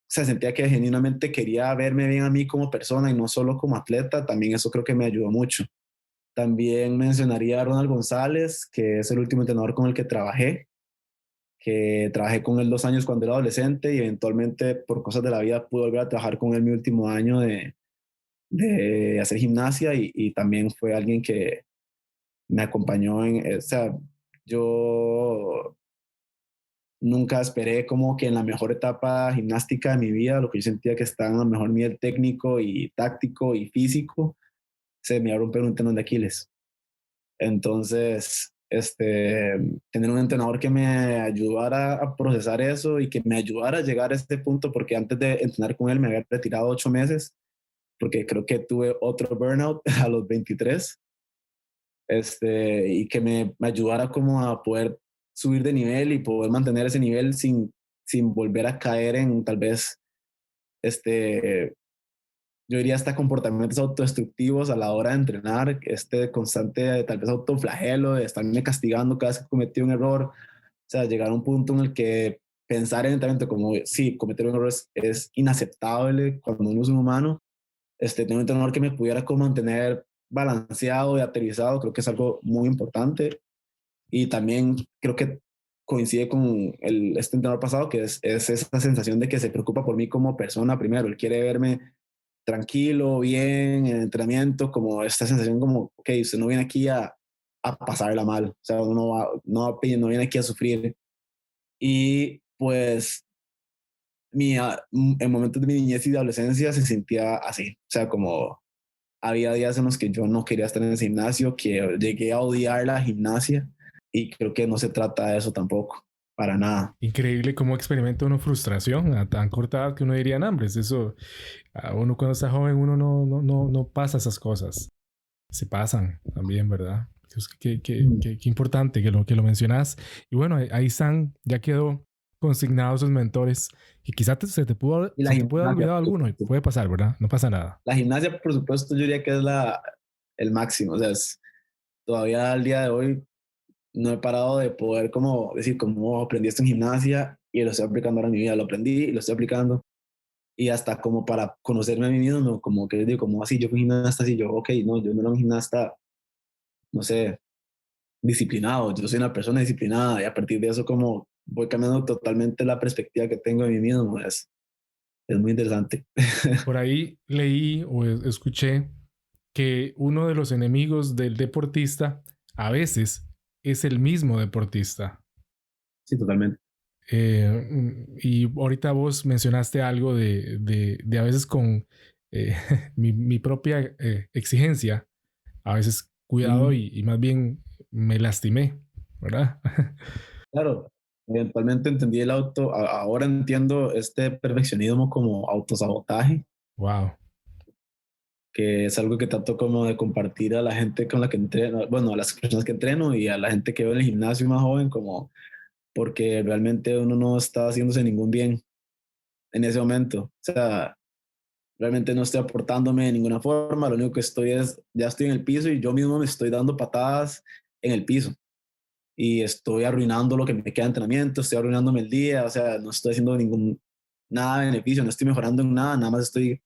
sea, sentía que genuinamente quería verme bien a mí como persona y no solo como atleta, también eso creo que me ayudó mucho. También mencionaría a Ronald González, que es el último entrenador con el que trabajé con él 2 años cuando era adolescente y eventualmente por cosas de la vida pude volver a trabajar con él mi último año de hacer gimnasia y también fue alguien que me acompañó o sea, yo nunca esperé como que en la mejor etapa gimnástica de mi vida, lo que yo sentía que estaba en el mejor nivel técnico y táctico y físico, se me iba a romper un tendón de Aquiles. Entonces, tener un entrenador que me ayudara a procesar eso y que me ayudara a llegar a este punto, porque antes de entrenar con él me había retirado 8 meses, porque creo que tuve otro burnout a los 23, y que me ayudara como a poder subir de nivel y poder mantener ese nivel sin volver a caer en tal vez, yo diría hasta comportamientos autodestructivos a la hora de entrenar, este constante tal vez autoflagelo de estarme castigando cada vez que cometí un error, o sea, llegar a un punto en el que pensar en entrenamiento como, sí, cometer un error es inaceptable cuando uno es un humano, tener un entrenador que me pudiera como mantener balanceado y aterrizado, creo que es algo muy importante. Y también creo que coincide con este entrenador pasado, que es esa sensación de que se preocupa por mí como persona primero. Él quiere verme tranquilo, bien, en el entrenamiento, como esta sensación como, ok, usted no viene aquí a pasarla mal, o sea, uno no viene aquí a sufrir. Y pues en momentos de mi niñez y de adolescencia se sentía así, o sea, como había días en los que yo no quería estar en el gimnasio, que llegué a odiar la gimnasia y creo que no se trata de eso tampoco, para nada. Increíble cómo experimenta uno frustración a tan corta edad que uno diría, no, hombre, eso, a uno cuando está joven, uno no pasa esas cosas. Se pasan también, ¿verdad? Qué importante que lo mencionas. Y bueno, ahí están, ya quedó consignado sus mentores. Y quizás se te pudo, Y la se te puede haber gimnasia, olvidado alguno. Y puede pasar, ¿verdad? No pasa nada. la gimnasia, por supuesto, yo diría que es el máximo, o sea, todavía al día de hoy no he parado de poder como decir, como aprendí esto en gimnasia y lo estoy aplicando ahora en mi vida, lo aprendí y lo estoy aplicando. Y hasta como para conocerme a mí mismo, ¿no? Como que digo, como así, yo fui gimnasta, así yo, ok, no, yo no era un gimnasta, no sé, disciplinado, yo soy una persona disciplinada y a partir de eso como voy cambiando totalmente la perspectiva que tengo de mí mismo, es muy interesante. Por ahí leí o escuché que uno de los enemigos del deportista a veces es el mismo deportista. Sí, totalmente. Y ahorita vos mencionaste algo de a veces con mi propia exigencia, a veces cuidado Mm, y más bien me lastimé, ¿verdad? claro, eventualmente entendí ahora entiendo este perfeccionismo como autosabotaje, Wow. que es algo que trato como de compartir a la gente con la que entreno, bueno, a las personas que entreno y a la gente que veo en el gimnasio más joven, como porque realmente uno no está haciéndose ningún bien en ese momento. O sea, realmente no estoy aportándome de ninguna forma, lo único que ya estoy en el piso y yo mismo me estoy dando patadas en el piso y estoy arruinando lo que me queda de entrenamiento, estoy arruinándome el día, o sea, no estoy haciendo nada de beneficio, no estoy mejorando en nada, nada más estoy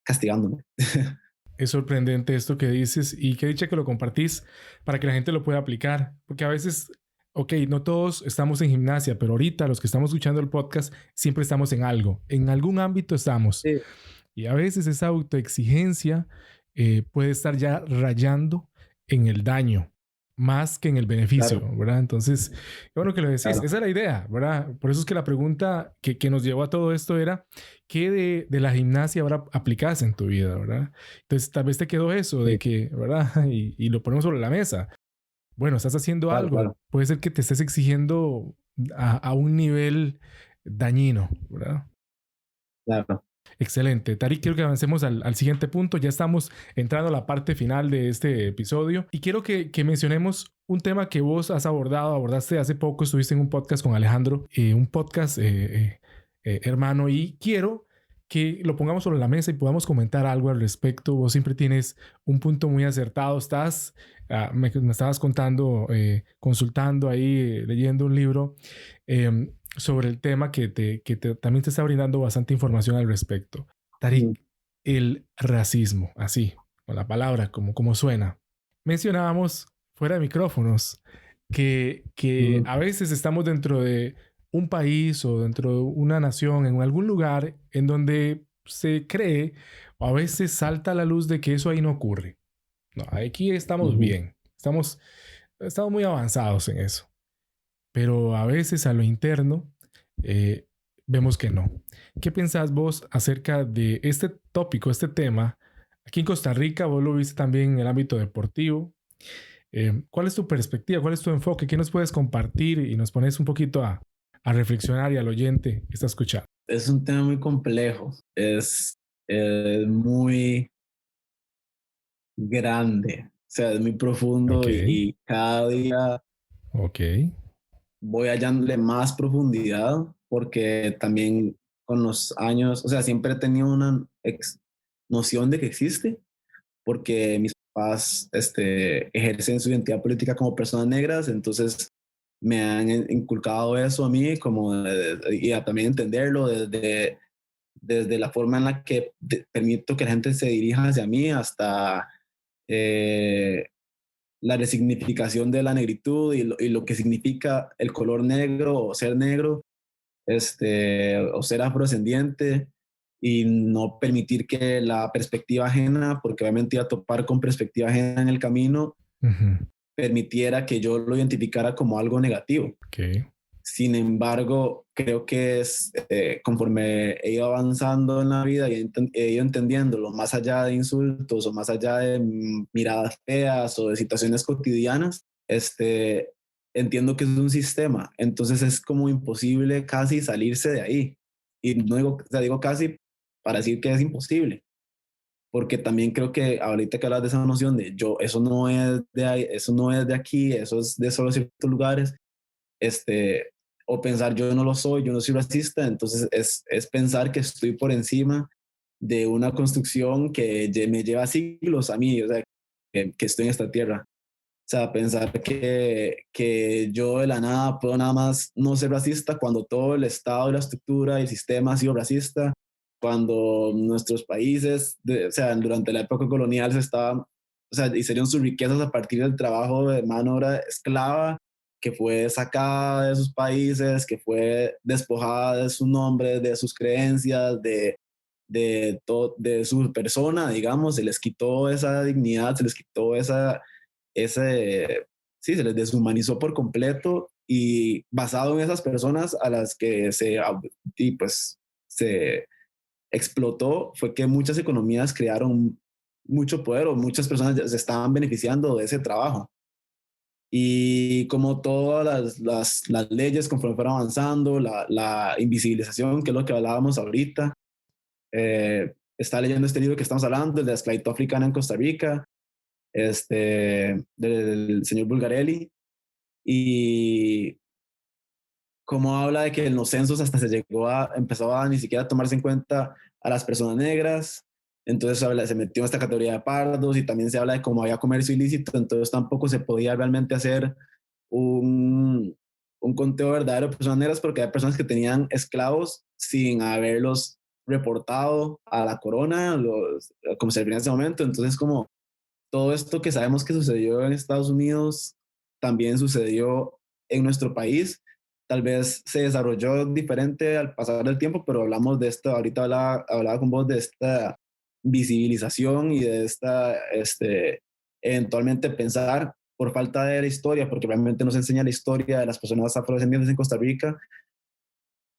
castigándome. Es sorprendente esto que dices y qué dicha que lo compartís para que la gente lo pueda aplicar, porque a veces, ok, no todos estamos en gimnasia, pero ahorita los que estamos escuchando el podcast siempre estamos en algo, en algún ámbito estamos. Sí, Y a veces esa autoexigencia puede estar ya rayando en el daño más que en el beneficio, claro, ¿verdad? Entonces, qué bueno que lo decís. claro. Esa es la idea, ¿verdad? Por eso es que la pregunta que nos llevó a todo esto era, ¿qué de la gimnasia ahora aplicás en tu vida, ¿verdad? Entonces, tal vez te quedó eso de Sí, que, ¿verdad? Y lo ponemos sobre la mesa. Bueno, estás haciendo claro, algo. claro, Puede ser que te estés exigiendo a un nivel dañino, ¿verdad? claro. Excelente. Tari, quiero que avancemos al siguiente punto. Ya estamos entrando a la parte final de este episodio y quiero que mencionemos un tema que vos has abordaste hace poco, estuviste en un podcast con Alejandro, un podcast hermano, y quiero que lo pongamos sobre la mesa y podamos comentar algo al respecto. Vos siempre tienes un punto muy acertado. Me estabas contando, consultando ahí, leyendo un libro. Sobre el tema también te está brindando bastante información al respecto. Mm, Tarik, el racismo, así, con la palabra, como suena. Mencionábamos fuera de micrófonos que mm, a veces estamos dentro de un país o dentro de una nación, en algún lugar en donde se cree o a veces salta a la luz de que eso ahí no ocurre. No, aquí estamos ujú. bien, estamos muy avanzados en eso, pero a veces a lo interno eh, vemos que no. ¿Qué pensás vos acerca de este tópico, este tema? Aquí en Costa Rica, vos lo viste también en el ámbito deportivo. ¿Cuál es tu perspectiva? ¿Cuál es tu enfoque? ¿Qué nos puedes compartir? Y nos pones un poquito a reflexionar y al oyente que está escuchando. Es un tema muy complejo, es muy grande, o sea, es muy Ok, profundo y cada día ok. voy hallándole más profundidad porque también con los años, o sea, siempre he tenido una noción de que existe porque mis papás ejercen su identidad política como personas negras, entonces me han inculcado eso a mí como y a también entenderlo desde la forma en la que permito que la gente se dirija hacia mí hasta eh, la resignificación de la negritud y lo que significa el color negro o ser negro, o ser afrodescendiente. y no permitir que la perspectiva ajena, porque obviamente iba a topar con perspectiva ajena en el camino, permitiera que yo lo identificara como algo negativo. Okay. Sin embargo, creo que es conforme he ido avanzando en la vida y he ido entendiendo más allá de insultos o más allá de miradas feas o de situaciones cotidianas, entiendo que es un sistema. Entonces es como imposible casi salirse de ahí. Y no digo, o sea, digo casi para decir que es imposible, porque también creo que ahorita que hablas de esa noción de yo, eso no es de ahí, eso no es de aquí, eso es de solo ciertos lugares, este, o pensar yo no lo soy, yo no soy racista, entonces es pensar que estoy por encima de una construcción que me lleva siglos a mí, o sea, que estoy en esta tierra. O sea, pensar que yo de la nada puedo nada más no ser racista cuando todo el Estado y la estructura y el sistema ha sido racista, cuando nuestros países, o sea, durante la época colonial se estaban, o sea, hicieron sus riquezas a partir del trabajo de mano de obra esclava, que fue sacada de sus países, que fue despojada de su nombre, de sus creencias, de su persona, digamos, se les quitó esa dignidad, se les quitó ese, sí, se les deshumanizó por completo y basado en esas personas a las que y pues se explotó, fue que muchas economías crearon mucho poder o muchas personas se estaban beneficiando de ese trabajo. Y como todas las leyes conforme fueron avanzando, la invisibilización, que es lo que hablábamos ahorita, está leyendo este libro que estamos hablando, el de la esclavitud africana en Costa Rica, del señor Bulgarelli, y como habla de que en los censos hasta empezó a ni siquiera tomarse en cuenta a las personas negras, entonces se metió en esta categoría de pardos y también se habla de cómo había comercio ilícito, entonces tampoco se podía realmente hacer un, un conteo verdadero de personas negras porque hay personas que tenían esclavos sin haberlos reportado a la corona, como se refería en ese momento, entonces como todo esto que sabemos que sucedió en Estados Unidos también sucedió en nuestro país. Tal vez se desarrolló diferente al pasar del tiempo, pero hablamos de esto, ahorita hablaba con vos de esta visibilización y de esta, eventualmente pensar por falta de la historia, porque realmente no se enseña la historia de las personas afrodescendientes en Costa Rica,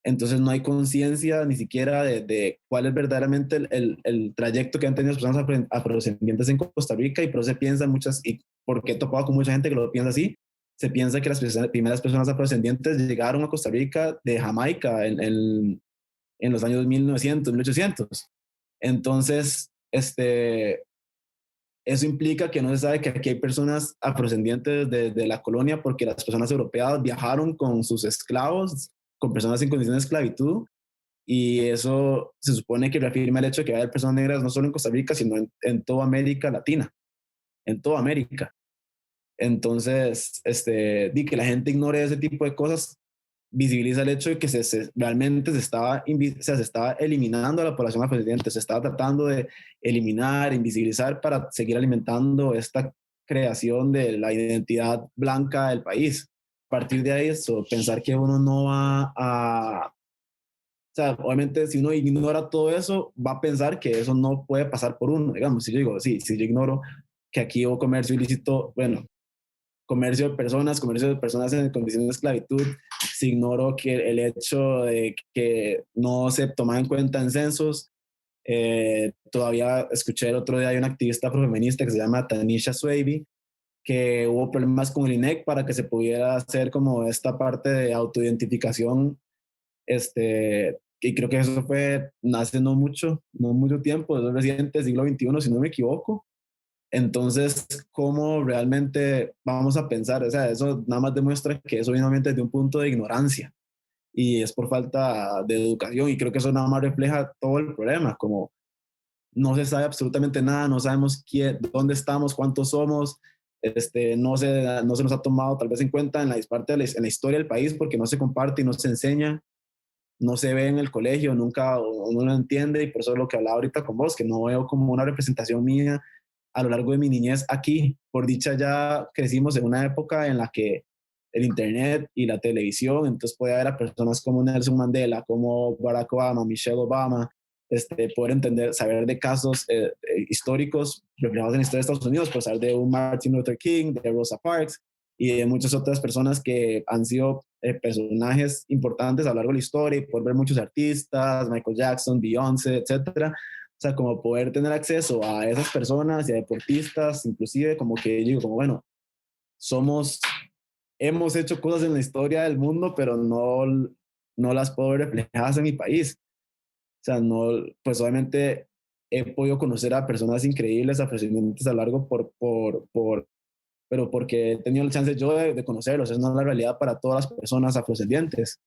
entonces no hay conciencia ni siquiera de cuál es verdaderamente el trayecto que han tenido las personas afrodescendientes en Costa Rica y por eso se piensa muchas, y porque he topado con mucha gente que lo piensa así, se piensa que las primeras personas afrodescendientes llegaron a Costa Rica de Jamaica en los años 1900, 1800. Entonces, eso implica que no se sabe que aquí hay personas afrodescendientes de la colonia porque las personas europeas viajaron con sus esclavos, con personas en condiciones de esclavitud, y eso se supone que reafirma el hecho de que hay personas negras no solo en Costa Rica, sino en toda América Latina, en toda América. Entonces, di que la gente ignore ese tipo de cosas, visibiliza el hecho de que realmente o sea, se estaba eliminando a la población afrodescendiente, se estaba tratando de eliminar, invisibilizar para seguir alimentando esta creación de la identidad blanca del país. A partir de ahí, eso, pensar que uno no va a... O sea, obviamente si uno ignora todo eso, va a pensar que eso no puede pasar por uno, digamos, si yo digo, sí, si yo ignoro que aquí hubo comercio ilícito, bueno, comercio de personas en condiciones de esclavitud, se ignoró que el hecho de que no se tomaba en cuenta en censos. Todavía escuché el otro día, hay una activista afrofeminista que se llama Tanisha Swaby, que hubo problemas con el INEC para que se pudiera hacer como esta parte de autoidentificación, y creo que eso fue hace no mucho tiempo, es reciente, siglo XXI, si no me equivoco. Entonces, ¿cómo realmente vamos a pensar? O sea, eso nada más demuestra que eso viene desde un punto de ignorancia y es por falta de educación y creo que eso nada más refleja todo el problema, como no se sabe absolutamente nada, no sabemos dónde estamos, cuántos somos, no se nos ha tomado tal vez en cuenta en en la historia del país porque no se comparte y no se enseña, no se ve en el colegio, nunca uno lo entiende y por eso es lo que hablaba ahorita con vos, que no veo como una representación mía a lo largo de mi niñez aquí. Por dicha ya crecimos en una época en la que el internet y la televisión, entonces puede haber a personas como Nelson Mandela, como Barack Obama, Michelle Obama, poder entender, saber de casos históricos reflejados en la historia de Estados Unidos, pues saber de un Martin Luther King, de Rosa Parks y de muchas otras personas que han sido personajes importantes a lo largo de la historia, y poder ver muchos artistas, Michael Jackson, Beyoncé, etcétera. O sea, como poder tener acceso a esas personas y a deportistas, inclusive, como que digo, como bueno, hemos hecho cosas en la historia del mundo, pero no las puedo ver reflejadas en mi país. O sea, no, pues obviamente he podido conocer a personas increíbles, afrodescendientes a lo largo pero porque he tenido la chance yo de conocerlos. Es no la realidad para todas las personas afrodescendientes.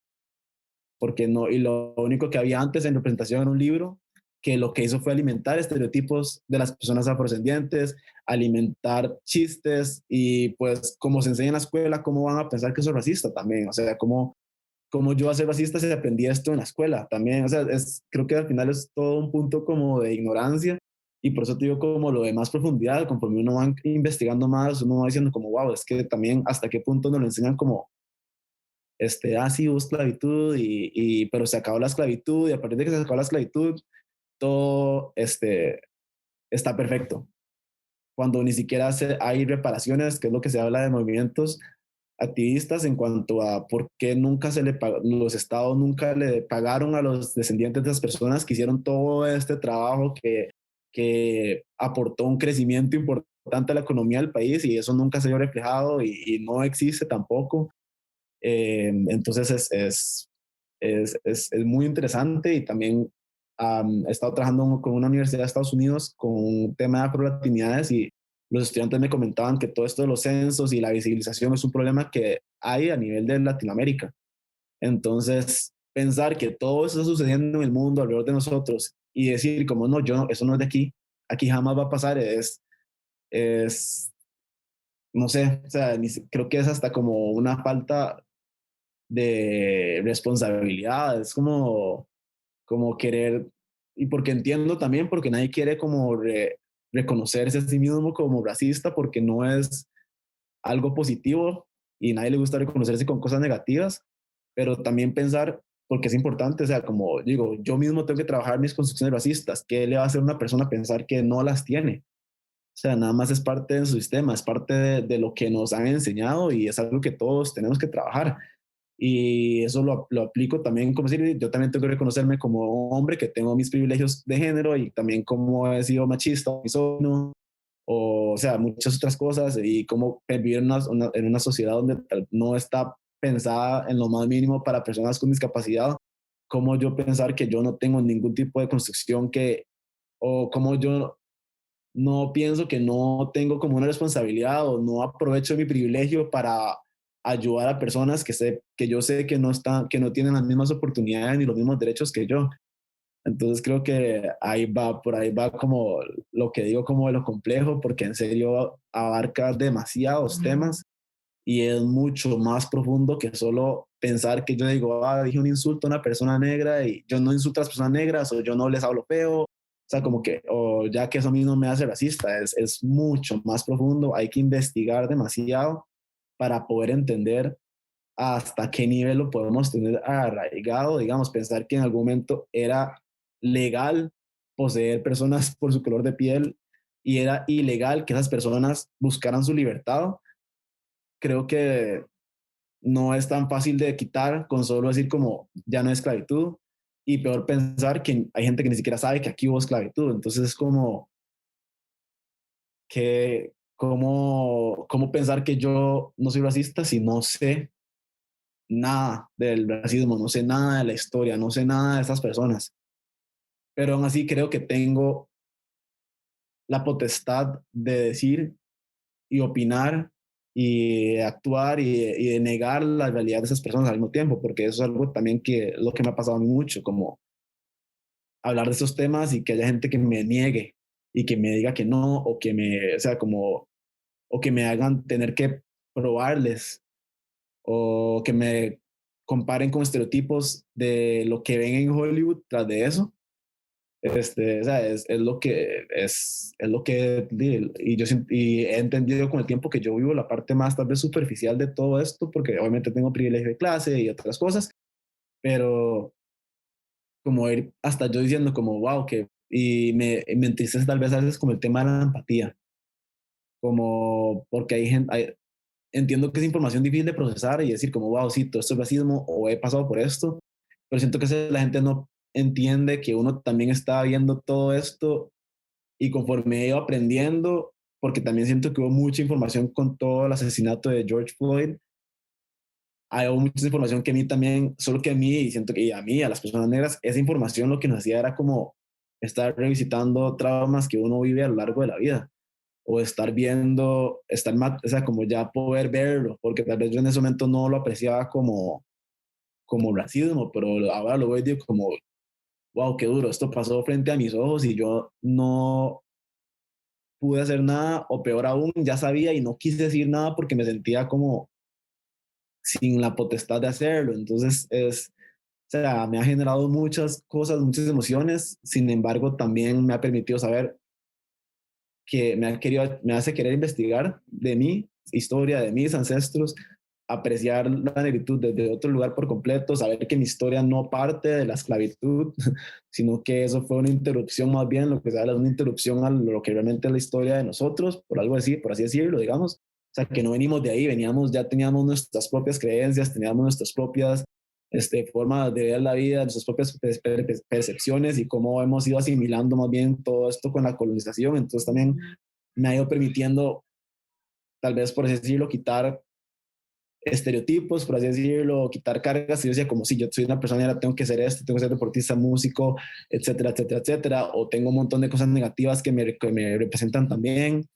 Porque no, y lo único que había antes en representación era un libro que lo que hizo fue alimentar estereotipos de las personas afrodescendientes, alimentar chistes y pues como se enseña en la escuela, cómo van a pensar que soy racista también. O sea, cómo yo a ser racista si aprendí esto en la escuela también. O sea, creo que al final es todo un punto como de ignorancia, y por eso te digo como lo de más profundidad, conforme uno va investigando más, uno va diciendo como, wow, es que también hasta qué punto nos lo enseñan como, sí hubo esclavitud, pero se acabó la esclavitud, y a partir de que se acabó la esclavitud, todo está perfecto. Cuando ni siquiera hay reparaciones, que es lo que se habla de movimientos activistas en cuanto a por qué nunca los estados nunca le pagaron a los descendientes de esas personas que hicieron todo este trabajo que aportó un crecimiento importante a la economía del país, y eso nunca se vio reflejado y no existe tampoco. Entonces es muy interesante, y también he estado trabajando con una universidad de Estados Unidos con un tema de afrolatinidades, y los estudiantes me comentaban que todo esto de los censos y la visibilización es un problema que hay a nivel de Latinoamérica. Entonces, pensar que todo eso está sucediendo en el mundo alrededor de nosotros y decir como no, eso no es de aquí, aquí jamás va a pasar, es no sé, o sea, creo que es hasta como una falta de responsabilidad, es como querer, y porque entiendo también, porque nadie quiere como reconocerse a sí mismo como racista, porque no es algo positivo y nadie le gusta reconocerse con cosas negativas, pero también pensar, porque es importante, o sea, como digo, yo mismo tengo que trabajar mis construcciones racistas. ¿Qué le va a hacer a una persona pensar que no las tiene? O sea, nada más es parte de su sistema, es parte de lo que nos han enseñado, y es algo que todos tenemos que trabajar. Y eso lo aplico también, como decir, yo también tengo que reconocerme como hombre, que tengo mis privilegios de género, y también como he sido machista, misógino, o sea, muchas otras cosas, y cómo vivir en una sociedad donde no está pensada en lo más mínimo para personas con discapacidad, como yo pensar que yo no tengo ningún tipo de construcción o como yo no pienso que no tengo como una responsabilidad, o no aprovecho mi privilegio para ayudar a personas que yo sé que que no tienen las mismas oportunidades ni los mismos derechos que yo. Entonces creo que por ahí va como lo que digo como de lo complejo, porque en serio abarca demasiados temas, y es mucho más profundo que solo pensar que yo digo, dije un insulto a una persona negra y yo no insulto a las personas negras, o yo no les hablo feo. O sea, como que, o ya que eso a mí no me hace racista, es mucho más profundo. Hay que investigar demasiado para poder entender hasta qué nivel lo podemos tener arraigado. Digamos, pensar que en algún momento era legal poseer personas por su color de piel, y era ilegal que esas personas buscaran su libertad. Creo que no es tan fácil de quitar con solo decir como ya no es esclavitud, y peor pensar que hay gente que ni siquiera sabe que aquí hubo esclavitud. Entonces es como que, ¿cómo pensar que yo no soy racista si no sé nada del racismo, no sé nada de la historia, no sé nada de estas personas? Pero aún así creo que tengo la potestad de decir y opinar y actuar y de negar la realidad de esas personas al mismo tiempo, porque eso es algo también que lo que me ha pasado a mí mucho, como hablar de esos temas y que haya gente que me niegue y que me diga que no, o sea, o que me hagan tener que probarles, o que me comparen con estereotipos de lo que ven en Hollywood tras de eso. O sea, es lo que es lo que y he entendido con el tiempo que yo vivo la parte más tal vez superficial de todo esto, porque obviamente tengo privilegio de clase y otras cosas, pero como ir hasta yo diciendo como, wow, que, y me entristece tal vez a veces como el tema de la empatía, como porque hay gente, entiendo que es información difícil de procesar y decir como, wow, sí, todo esto es racismo o he pasado por esto, pero siento que la gente no entiende que uno también está viendo todo esto y conforme he ido aprendiendo, porque también siento que hubo mucha información con todo el asesinato de George Floyd, hay mucha información que a mí también, solo que a mí, y siento que y a mí, a las personas negras, esa información lo que nos hacía era como estar revisitando traumas que uno vive a lo largo de la vida, o estar viendo, o sea, como ya poder verlo, porque tal vez yo en ese momento no lo apreciaba como racismo, pero ahora lo veo y digo como, wow, qué duro, esto pasó frente a mis ojos y yo no pude hacer nada, o peor aún, ya sabía y no quise decir nada porque me sentía como sin la potestad de hacerlo. Entonces o sea, me ha generado muchas cosas, muchas emociones, sin embargo, también me ha permitido saber que me hace querer investigar de mi historia, de mis ancestros, apreciar la negritud desde otro lugar por completo, saber que mi historia no parte de la esclavitud, sino que eso fue una interrupción más bien, lo que se habla es una interrupción a lo que realmente es la historia de nosotros, por así decirlo, digamos. O sea, que no venimos de ahí, ya teníamos nuestras propias creencias, teníamos nuestras propias formas de ver la vida, nuestras propias percepciones y cómo hemos ido asimilando más bien todo esto con la colonización. Entonces también me ha ido permitiendo, tal vez por así decirlo, quitar estereotipos, por así decirlo, quitar cargas. Y yo decía, como si yo soy una persona y ahora tengo que ser esto, tengo que ser deportista, músico, etcétera, etcétera, etcétera, o tengo un montón de cosas negativas que me representan también,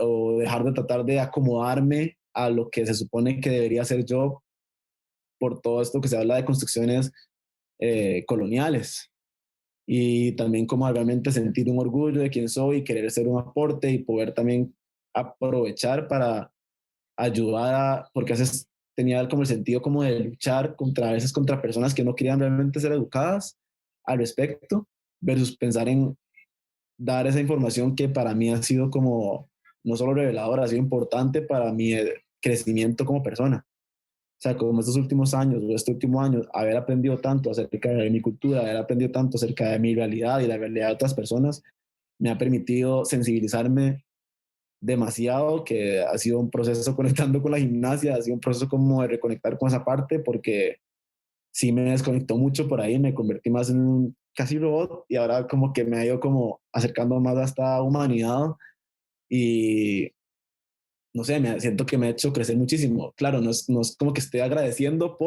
o dejar de tratar de acomodarme a lo que se supone que debería ser yo por todo esto que se habla de construcciones coloniales. Y también como realmente sentir un orgullo de quién soy y querer ser un aporte y poder también aprovechar para ayudar porque a veces tenía como el sentido como de luchar a veces contra personas que no querían realmente ser educadas al respecto, versus pensar en dar esa información que para mí ha sido como no solo reveladora, ha sido importante para mi crecimiento como persona. O sea, como estos últimos años o este último año, haber aprendido tanto acerca de mi cultura, haber aprendido tanto acerca de mi realidad y la realidad de otras personas, me ha permitido sensibilizarme demasiado, que ha sido un proceso conectando con la gimnasia, ha sido un proceso como de reconectar con esa parte, porque sí me desconectó mucho por ahí, me convertí más en un casi robot y ahora como que me ha ido como acercando más a esta humanidad y no sé, siento que me ha hecho crecer muchísimo. Claro, no es como que estoy agradeciendo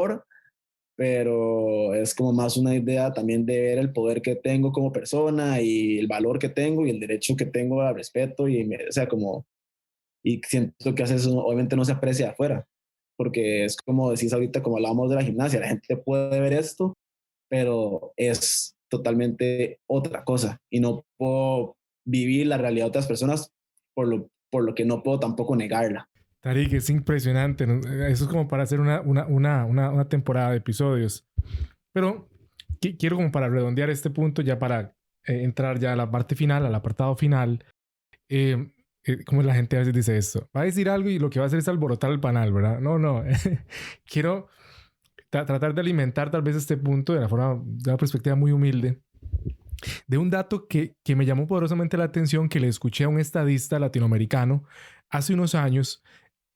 pero es como más una idea también de ver el poder que tengo como persona y el valor que tengo y el derecho que tengo al respeto o sea, como, y siento que hace eso obviamente no se aprecia afuera, porque es como decís ahorita, como hablábamos de la gimnasia, la gente puede ver esto, pero es totalmente otra cosa y no puedo vivir la realidad de otras personas por lo que no puedo tampoco negarla. Tarik, es impresionante, ¿no? Eso es como para hacer una temporada de episodios. Pero quiero como para redondear este punto, ya para entrar ya a la parte final, al apartado final. Eh, como la gente a veces dice esto, va a decir algo y lo que va a hacer es alborotar el panal, ¿verdad? No, no. Quiero tratar de alimentar tal vez este punto de una perspectiva muy humilde, de un dato que me llamó poderosamente la atención, que le escuché a un estadista latinoamericano hace unos años,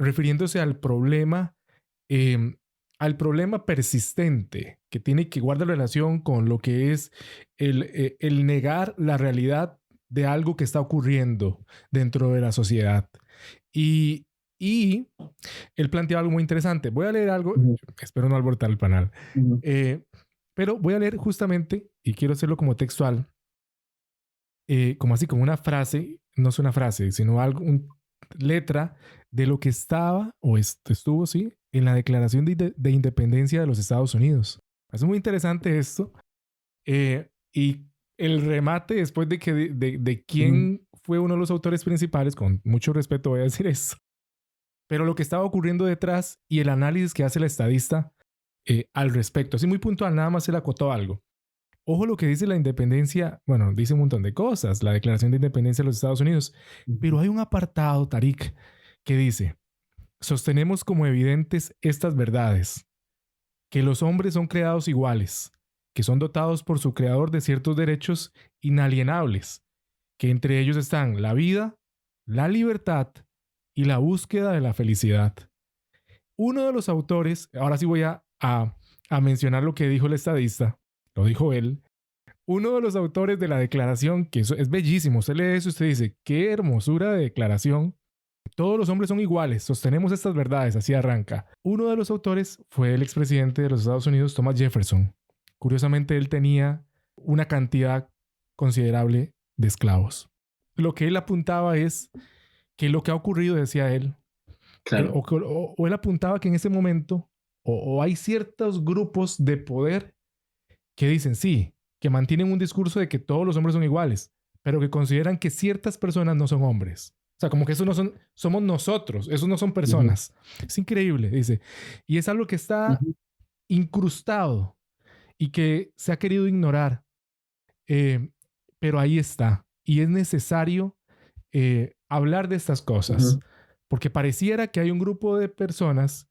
refiriéndose eh, al problema persistente que tiene que guardar relación con lo que es el negar la realidad de algo que está ocurriendo dentro de la sociedad. Y, y él plantea algo muy interesante. Voy a leer algo, Uh -huh. espero no alborotar el panel, Uh -huh. pero voy a leer justamente, y quiero hacerlo como textual, como así, como una frase, no es una frase, sino algo, letra de lo que estaba o estuvo, sí, en la Declaración de Independencia de los Estados Unidos. Es muy interesante esto. Y el remate después de quién fue uno de los autores principales, con mucho respeto voy a decir eso, pero lo que estaba ocurriendo detrás y el análisis que hace el estadista al respecto. Así muy puntual, nada más se le acotó algo. Ojo lo que dice la independencia, bueno, dice un montón de cosas, la Declaración de Independencia de los Estados Unidos, pero hay un apartado, Tarik, que dice, sostenemos como evidentes estas verdades, que los hombres son creados iguales, que son dotados por su creador de ciertos derechos inalienables, que entre ellos están la vida, la libertad y la búsqueda de la felicidad. Uno de los autores, ahora sí voy a mencionar lo que dijo el estadista, lo dijo él, uno de los autores de la declaración, que eso es bellísimo, usted lee eso y usted dice, qué hermosura de declaración. Todos los hombres son iguales, sostenemos estas verdades, así arranca. Uno de los autores fue el expresidente de los Estados Unidos, Thomas Jefferson. Curiosamente, él tenía una cantidad considerable de esclavos. Lo que él apuntaba es que lo que ha ocurrido, decía él, Claro. o él apuntaba que en ese momento o hay ciertos grupos de poder que dicen sí, que mantienen un discurso de que todos los hombres son iguales, pero que consideran que ciertas personas no son hombres. O sea, como que esos no son, somos nosotros, esos no son personas. Es increíble, dice. Y es algo que está incrustado y que se ha querido ignorar, pero ahí está. Y es necesario hablar de estas cosas, porque pareciera que hay un grupo de personas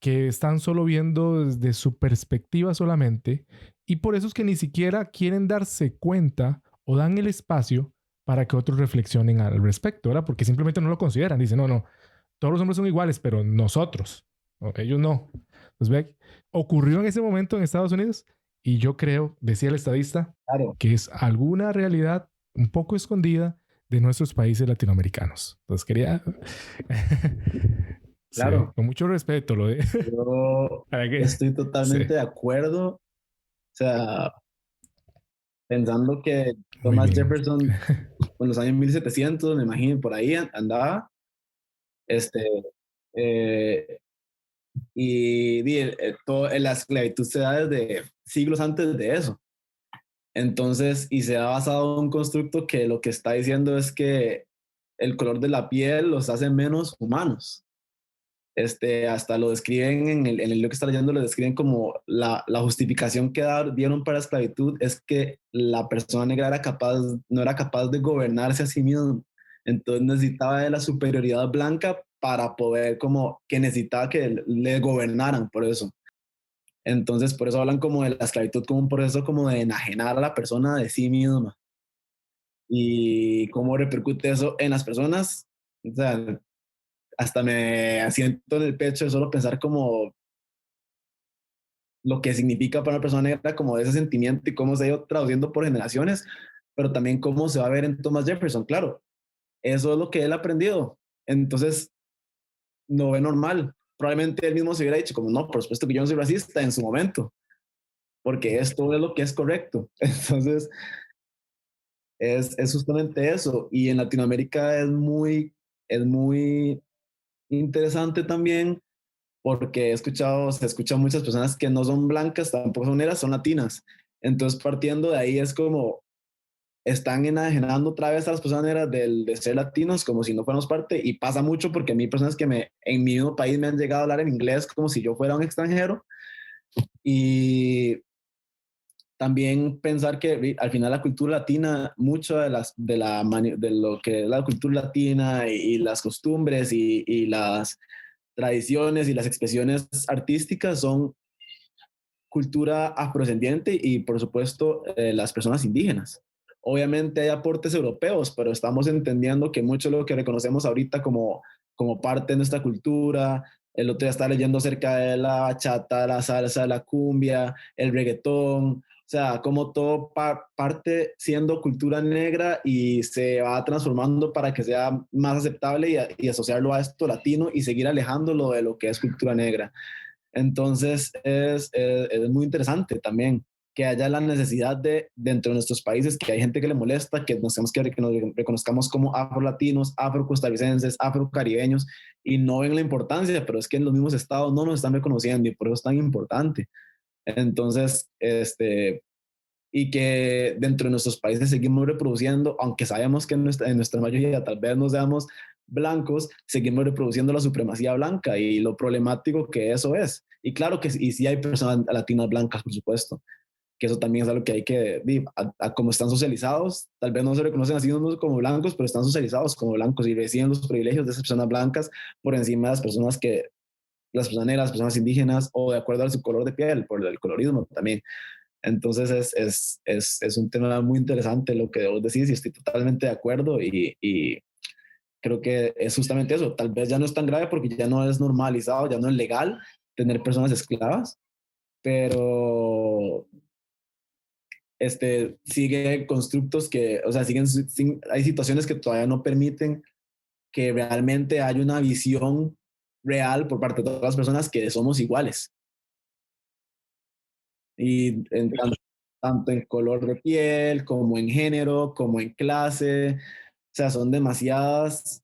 que están solo viendo desde su perspectiva solamente, y por eso es que ni siquiera quieren darse cuenta o dan el espacio para que otros reflexionen al respecto, ¿verdad? Porque simplemente no lo consideran. Dicen, no, no, todos los hombres son iguales, pero nosotros, ¿no? Ellos no. Pues ve, ocurrió en ese momento en Estados Unidos y yo creo, decía el estadista, Claro. que es alguna realidad un poco escondida de nuestros países latinoamericanos. Entonces quería... Sí, Claro. con mucho respeto lo de... Yo estoy Sí, totalmente de acuerdo. O sea, pensando que muy Thomas bien. Jefferson en los años 1700, me imagino, por ahí andaba, este, eh, la esclavitud se da desde siglos antes de eso. Entonces, y se ha basado en un constructo que lo que está diciendo es que el color de la piel los hace menos humanos. Hasta lo describen en el libro que está leyendo, lo describen como la justificación que dieron para la esclavitud es que la persona negra no era capaz de gobernarse a sí mismo. Entonces necesitaba de la superioridad blanca para poder, como que necesitaba que le gobernaran por eso. Entonces por eso hablan como de la esclavitud como un proceso como de enajenar a la persona de sí misma. Y cómo repercute eso en las personas. O sea, hasta me asiento en el pecho de solo pensar como lo que significa para una persona negra, como ese sentimiento y cómo se ha ido traduciendo por generaciones, pero también cómo se va a ver en Thomas Jefferson, claro. Eso es lo que él ha aprendido. Entonces, no ve normal. Probablemente él mismo se hubiera dicho, como no, por supuesto que yo no soy racista en su momento, porque esto es lo que es correcto. Entonces, es justamente eso. Y en Latinoamérica es muy interesante también porque se escuchan muchas personas que no son blancas, tampoco son negras, son latinas. Entonces, partiendo de ahí es como están enajenando otra vez a las personas negras de ser latinos como si no fuéramos parte, y pasa mucho porque a mí personas que en mi mismo país me han llegado a hablar en inglés como si yo fuera un extranjero, y también pensar que al final la cultura latina, mucho de lo que es la cultura latina y las costumbres y las tradiciones y las expresiones artísticas son cultura afrodescendiente y por supuesto las personas indígenas. Obviamente hay aportes europeos, pero estamos entendiendo que mucho de lo que reconocemos ahorita como parte de nuestra cultura, el otro día estaba leyendo acerca de la bachata, la salsa, la cumbia, el reggaetón, o sea, como todo parte siendo cultura negra y se va transformando para que sea más aceptable y asociarlo a esto latino y seguir alejándolo de lo que es cultura negra. Entonces es muy interesante también que haya la necesidad dentro de nuestros países, que hay gente que le molesta, que nos tenemos que nos reconozcamos como afro-latinos, afro-costarricenses, afro-caribeños, y no ven la importancia, pero es que en los mismos estados no nos están reconociendo y por eso es tan importante. Entonces, y que dentro de nuestros países seguimos reproduciendo, aunque sabemos que en nuestra mayoría tal vez no seamos blancos, seguimos reproduciendo la supremacía blanca y lo problemático que eso es. Y claro que y sí hay personas latinas blancas, por supuesto, que eso también es algo que hay que, como están socializados, tal vez no se reconocen a sí mismos como blancos, pero están socializados como blancos y reciben los privilegios de esas personas blancas por encima de las personas negras, las personas indígenas, o de acuerdo a su color de piel, por el colorismo también. Entonces es un tema muy interesante lo que vos decís y estoy totalmente de acuerdo y creo que es justamente eso. Tal vez ya no es tan grave porque ya no es normalizado, ya no es legal tener personas esclavas, pero sigue constructos que, o sea, hay situaciones que todavía no permiten que realmente haya una visión real por parte de todas las personas que somos iguales. Y tanto en color de piel, como en género, como en clase. O sea, son demasiadas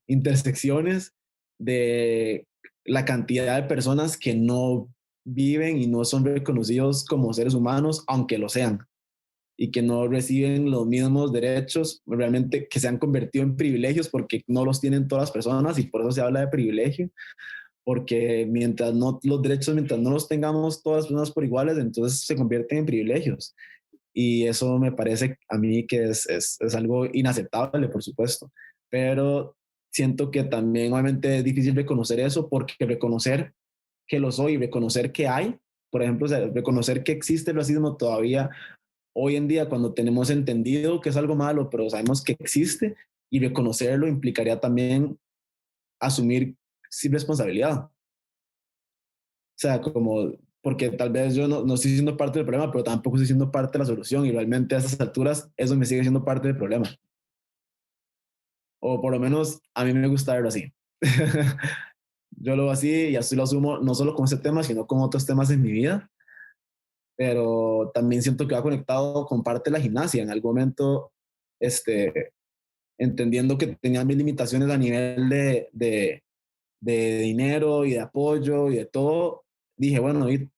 intersecciones de la cantidad de personas que no viven y no son reconocidos como seres humanos, aunque lo sean, y que no reciben los mismos derechos, realmente que se han convertido en privilegios porque no los tienen todas las personas y por eso se habla de privilegio, porque mientras no los derechos, mientras no los tengamos todas las personas por iguales, entonces se convierten en privilegios. Y eso me parece a mí que es algo inaceptable, por supuesto. Pero siento que también obviamente es difícil reconocer eso porque reconocer que lo soy, reconocer que hay, por ejemplo, o sea, reconocer que existe el racismo todavía hoy en día cuando tenemos entendido que es algo malo, pero sabemos que existe y reconocerlo implicaría también asumir sin responsabilidad. O sea, como, porque tal vez yo no estoy siendo parte del problema, pero tampoco estoy siendo parte de la solución y realmente a estas alturas eso me sigue siendo parte del problema. O por lo menos a mí me gusta verlo así. Yo lo veo así y así lo asumo, no solo con ese tema, sino con otros temas en mi vida, pero también siento que va conectado con parte de la gimnasia. En algún momento, entendiendo que tenía mis limitaciones a nivel de dinero y de apoyo y de todo, dije, bueno, y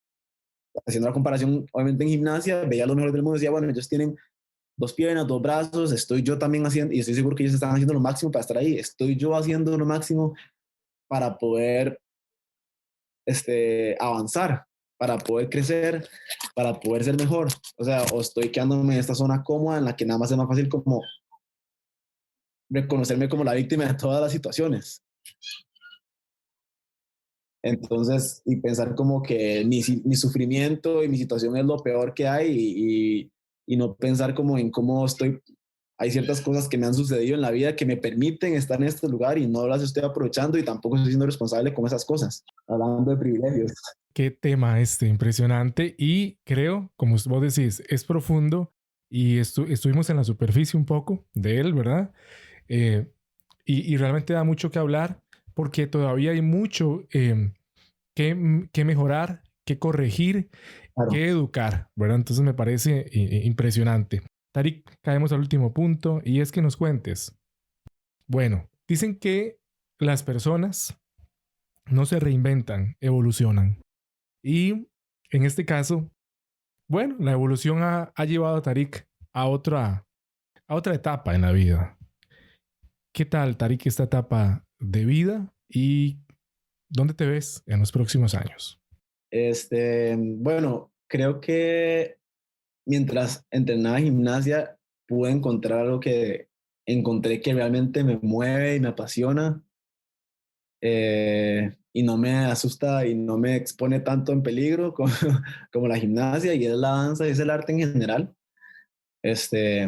haciendo la comparación, obviamente en gimnasia, veía a los mejores del mundo y decía, bueno, ellos tienen 2 piernas, 2 brazos, estoy yo también haciendo, y estoy seguro que ellos están haciendo lo máximo para estar ahí, estoy yo haciendo lo máximo para poder avanzar, para poder crecer, para poder ser mejor. O sea, o estoy quedándome en esta zona cómoda en la que nada más es más fácil como reconocerme como la víctima de todas las situaciones. Entonces, y pensar como que mi sufrimiento y mi situación es lo peor que hay y no pensar como en cómo estoy. Hay ciertas cosas que me han sucedido en la vida que me permiten estar en este lugar y no las estoy aprovechando y tampoco estoy siendo responsable con esas cosas. Hablando de privilegios. Qué tema impresionante y creo, como vos decís, es profundo y estuvimos en la superficie un poco de él, ¿verdad? Eh, y realmente da mucho que hablar porque todavía hay mucho que mejorar, que corregir, Claro. que educar, ¿verdad? Entonces me parece impresionante. Tarik, caemos al último punto y es que nos cuentes. Bueno, dicen que las personas no se reinventan, evolucionan. Y en este caso, bueno, la evolución ha llevado a Tarik a otra etapa en la vida. ¿Qué tal, Tarik, esta etapa de vida y dónde te ves en los próximos años? Bueno, creo que mientras entrenaba gimnasia pude encontrar algo que encontré que realmente me mueve y me apasiona y no me asusta y no me expone tanto en peligro como, como la gimnasia y es la danza y es el arte en general. Este,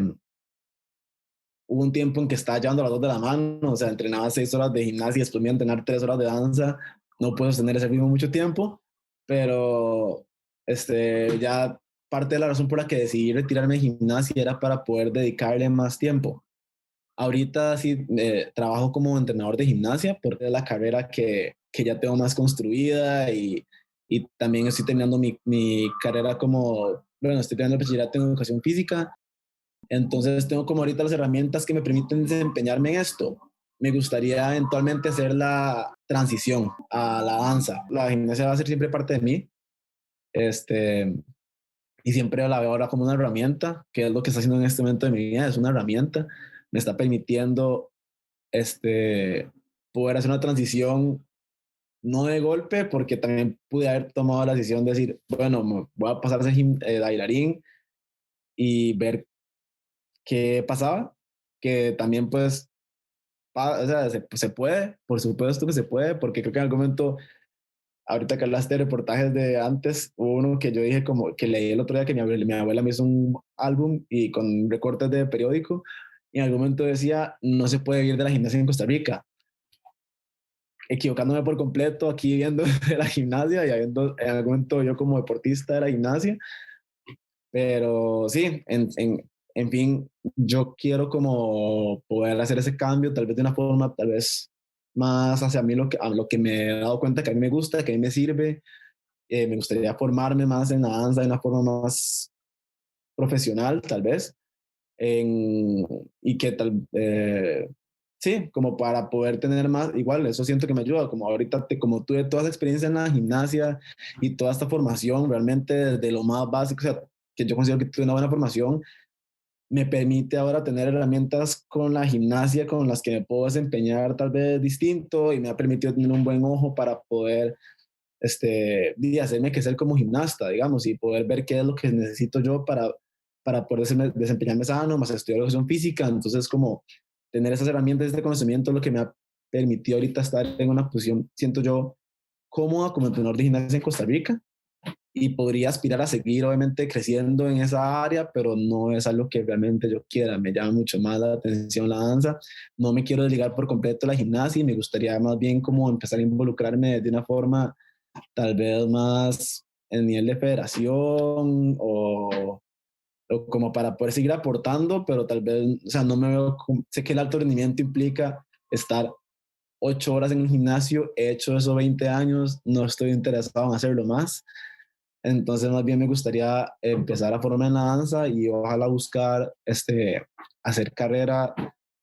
Hubo un tiempo en que estaba llevando las dos de la mano, o sea, entrenaba 6 horas de gimnasia y después me iba a entrenar 3 horas de danza. No puedo sostener ese ritmo mucho tiempo, pero ya parte de la razón por la que decidí retirarme de gimnasia era para poder dedicarle más tiempo. Ahorita sí trabajo como entrenador de gimnasia porque es la carrera que ya tengo más construida y también estoy terminando mi carrera como, bueno, estoy terminando el bachillerato en educación física. Entonces tengo como ahorita las herramientas que me permiten desempeñarme en esto. Me gustaría eventualmente hacer la transición a la danza. La gimnasia va a ser siempre parte de mí. Este, y siempre la veo ahora como una herramienta, que es lo que está haciendo en este momento de mi vida, es una herramienta. Me está permitiendo poder hacer una transición no de golpe, porque también pude haber tomado la decisión de decir, bueno, voy a pasar a ser bailarín y ver qué pasaba, que también pues, o sea, se puede, por supuesto que se puede, porque creo que en algún momento ahorita que hablaste de reportajes de antes, hubo uno que yo dije como que leí el otro día que mi abuela me hizo un álbum y con recortes de periódico y en algún momento decía, no se puede vivir de la gimnasia en Costa Rica. Equivocándome por completo, aquí viendo de la gimnasia y habiendo en algún momento yo como deportista de la gimnasia, pero sí, en fin, yo quiero como poder hacer ese cambio, tal vez de una forma, tal vez más hacia mí, a lo que me he dado cuenta que a mí me gusta, que a mí me sirve. Me gustaría formarme más en la danza de una forma más profesional, tal vez, y que sí, como para poder tener más, igual, eso siento que me ayuda, como ahorita, como tuve toda esa experiencia en la gimnasia y toda esta formación, realmente desde lo más básico, o sea, que yo considero que tuve una buena formación, me permite ahora tener herramientas con la gimnasia con las que me puedo desempeñar tal vez distinto y me ha permitido tener un buen ojo para poder y hacerme crecer como gimnasta, digamos, y poder ver qué es lo que necesito yo para poder desempeñarme sano, más estudiar educación física. Entonces, como tener esas herramientas, este conocimiento, es lo que me ha permitido ahorita estar en una posición, siento yo, cómoda como entrenador de gimnasia en Costa Rica y podría aspirar a seguir, obviamente, creciendo en esa área, pero no es algo que realmente yo quiera. Me llama mucho más la atención la danza. No me quiero desligar por completo de la gimnasia y me gustaría más bien como empezar a involucrarme de una forma tal vez más en nivel de federación o como para poder seguir aportando, pero tal vez, o sea, no me veo, sé que el alto rendimiento implica estar 8 horas en un gimnasio, he hecho eso 20 años, no estoy interesado en hacerlo más, entonces más bien me gustaría empezar a formarme en la danza y ojalá buscar hacer carrera,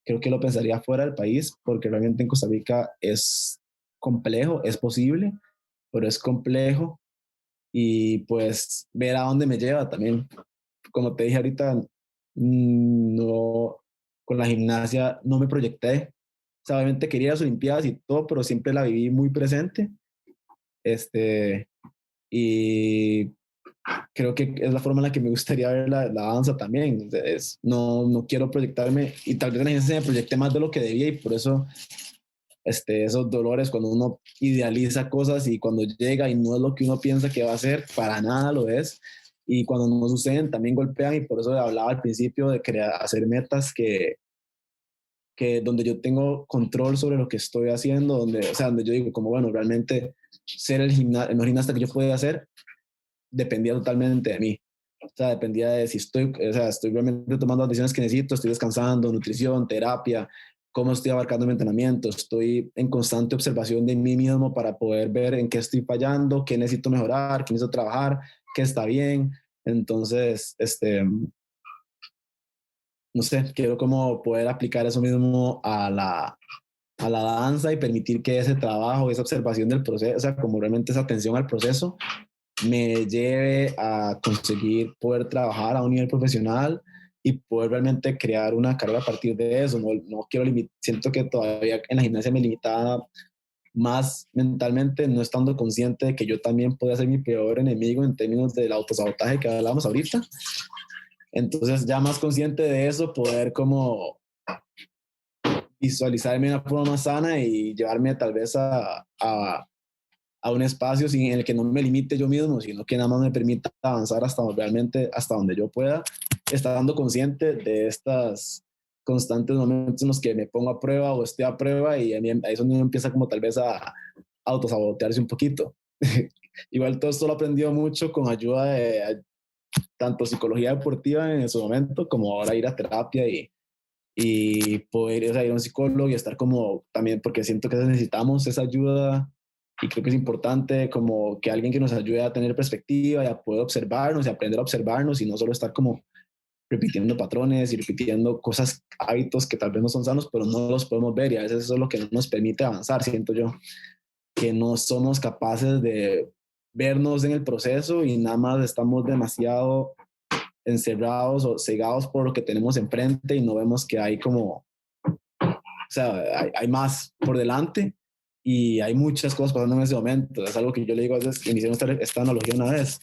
creo que lo pensaría fuera del país, porque realmente en Costa Rica es complejo, es posible, pero es complejo y pues ver a dónde me lleva también. Como te dije ahorita, no, con la gimnasia no me proyecté. O sea, obviamente quería las Olimpiadas y todo, pero siempre la viví muy presente. Este, y creo que es la forma en la que me gustaría ver la danza también. No quiero proyectarme y tal vez en la gimnasia me proyecté más de lo que debía y por eso esos dolores cuando uno idealiza cosas y cuando llega y no es lo que uno piensa que va a ser, para nada lo es. Y cuando no suceden, también golpean y por eso hablaba al principio de hacer metas que donde yo tengo control sobre lo que estoy haciendo, o sea, donde yo digo como, bueno, realmente ser el mejor gimnasta que yo pueda hacer dependía totalmente de mí. O sea, dependía de si estoy realmente tomando las decisiones que necesito, estoy descansando, nutrición, terapia, cómo estoy abarcando mi entrenamiento, estoy en constante observación de mí mismo para poder ver en qué estoy fallando, qué necesito mejorar, qué necesito trabajar, qué está bien. Entonces, no sé, quiero como poder aplicar eso mismo a la danza y permitir que ese trabajo, esa observación del proceso, o sea, como realmente esa atención al proceso, me lleve a conseguir poder trabajar a un nivel profesional y poder realmente crear una carrera a partir de eso. No quiero siento que todavía en la gimnasia me limitaba más mentalmente, no estando consciente de que yo también podía ser mi peor enemigo en términos del autosabotaje que hablábamos ahorita. Entonces ya más consciente de eso, poder como visualizarme de una forma más sana y llevarme tal vez a un espacio en el que no me limite yo mismo, sino que nada más me permita avanzar realmente hasta donde yo pueda, estando consciente de estas constantes momentos en los que me pongo a prueba o estoy a prueba y ahí es donde uno empieza como tal vez a autosabotearse un poquito. Igual todo esto lo he aprendido mucho con ayuda de tanto psicología deportiva en su momento como ahora ir a terapia y poder ir a un psicólogo y estar como también porque siento que necesitamos esa ayuda y creo que es importante como que alguien que nos ayude a tener perspectiva y a poder observarnos y aprender a observarnos y no solo estar como repitiendo patrones y repitiendo cosas, hábitos que tal vez no son sanos, pero no los podemos ver y a veces eso es lo que no nos permite avanzar, siento yo, que no somos capaces de vernos en el proceso y nada más estamos demasiado encerrados o cegados por lo que tenemos enfrente y no vemos que hay como, o sea, hay más por delante y hay muchas cosas pasando en ese momento. Es algo que yo le digo a veces, inicié esta analogía una vez.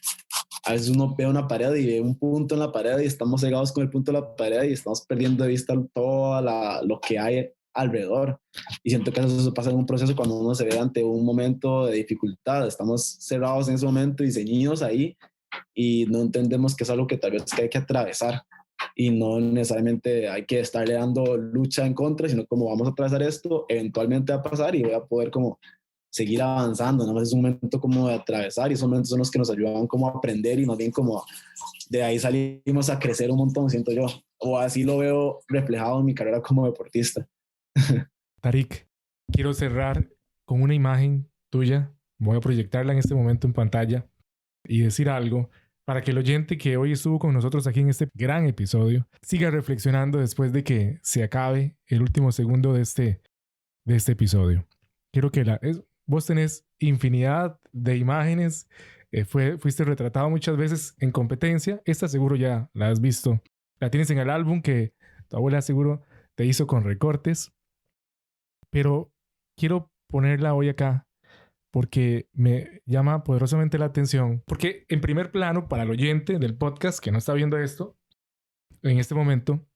A veces uno ve una pared y ve un punto en la pared y estamos cegados con el punto de la pared y estamos perdiendo de vista todo lo que hay alrededor. Y siento que eso pasa en un proceso cuando uno se ve ante un momento de dificultad. Estamos cerrados en ese momento y ceñidos ahí y no entendemos que es algo que tal vez que hay que atravesar y no necesariamente hay que estarle dando lucha en contra, sino como vamos a atravesar esto, eventualmente va a pasar y voy a poder como seguir avanzando. Nada más es un momento como de atravesar y esos momentos son los que nos ayudan como a aprender y más bien como de ahí salimos a crecer un montón, siento yo, o así lo veo reflejado en mi carrera como deportista. Tarik, quiero cerrar con una imagen tuya. Voy a proyectarla en este momento en pantalla y decir algo para que el oyente que hoy estuvo con nosotros aquí en este gran episodio siga reflexionando después de que se acabe el último segundo de este episodio. Quiero que vos tenés infinidad de imágenes, fuiste retratado muchas veces en competencia, esta seguro ya la has visto, la tienes en el álbum que tu abuela seguro te hizo con recortes, pero quiero ponerla hoy acá porque me llama poderosamente la atención, porque en primer plano, para el oyente del podcast que no está viendo esto, en este momento,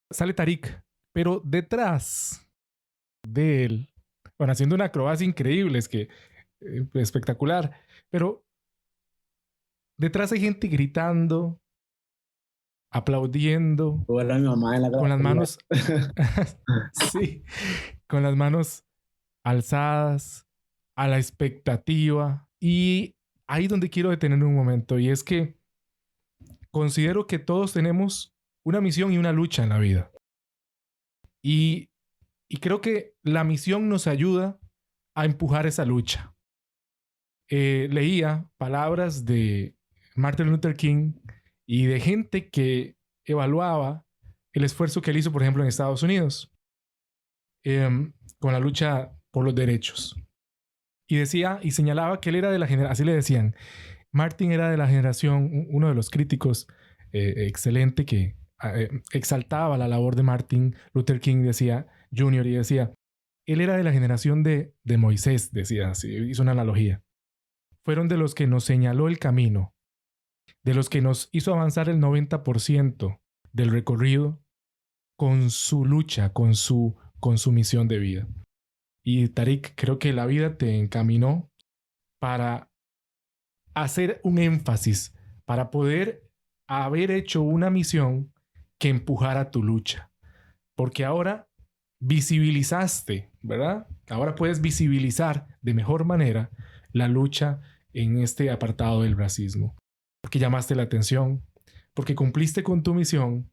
sale Tarik, pero detrás de él, bueno, haciendo una acrobacia increíble, es que espectacular, pero detrás hay gente gritando, aplaudiendo, Era mi mamá en la con las grabación. manos, sí, con las manos alzadas, a la expectativa. Y ahí donde quiero detenerme un momento, y es que considero que todos tenemos una misión y una lucha en la vida. Y creo que la misión nos ayuda a empujar esa lucha. Leía palabras de Martin Luther King y de gente que evaluaba el esfuerzo que él hizo, por ejemplo, en Estados Unidos, con la lucha por los derechos. Y decía y señalaba que él era de la generación, así le decían, Martin era de la generación, uno de los críticos excelente que exaltaba la labor de Martin Luther King, decía, Jr., y decía, él era de la generación de Moisés, decía, así, hizo una analogía. Fueron de los que nos señaló el camino, de los que nos hizo avanzar el 90% del recorrido con su lucha, con su misión de vida. Y Tarik, creo que la vida te encaminó para hacer un énfasis, para poder haber hecho una misión que empujara tu lucha. Porque ahora visibilizaste, ¿verdad? Ahora puedes visibilizar de mejor manera la lucha en este apartado del racismo. Porque llamaste la atención, porque cumpliste con tu misión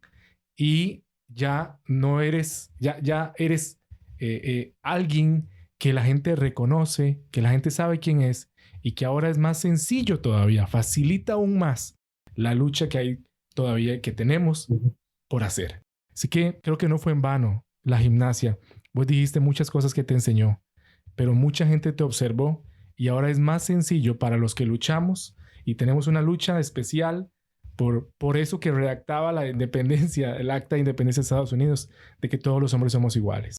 y ya no eres, ya eres alguien que la gente reconoce, que la gente sabe quién es y que ahora es más sencillo todavía, facilita aún más la lucha que hay todavía, que tenemos por hacer. Así que creo que no fue en vano la gimnasia. Vos dijiste muchas cosas que te enseñó, pero mucha gente te observó y ahora es más sencillo para los que luchamos y tenemos una lucha especial por eso que redactaba la independencia, el acta de independencia de Estados Unidos, de que todos los hombres somos iguales.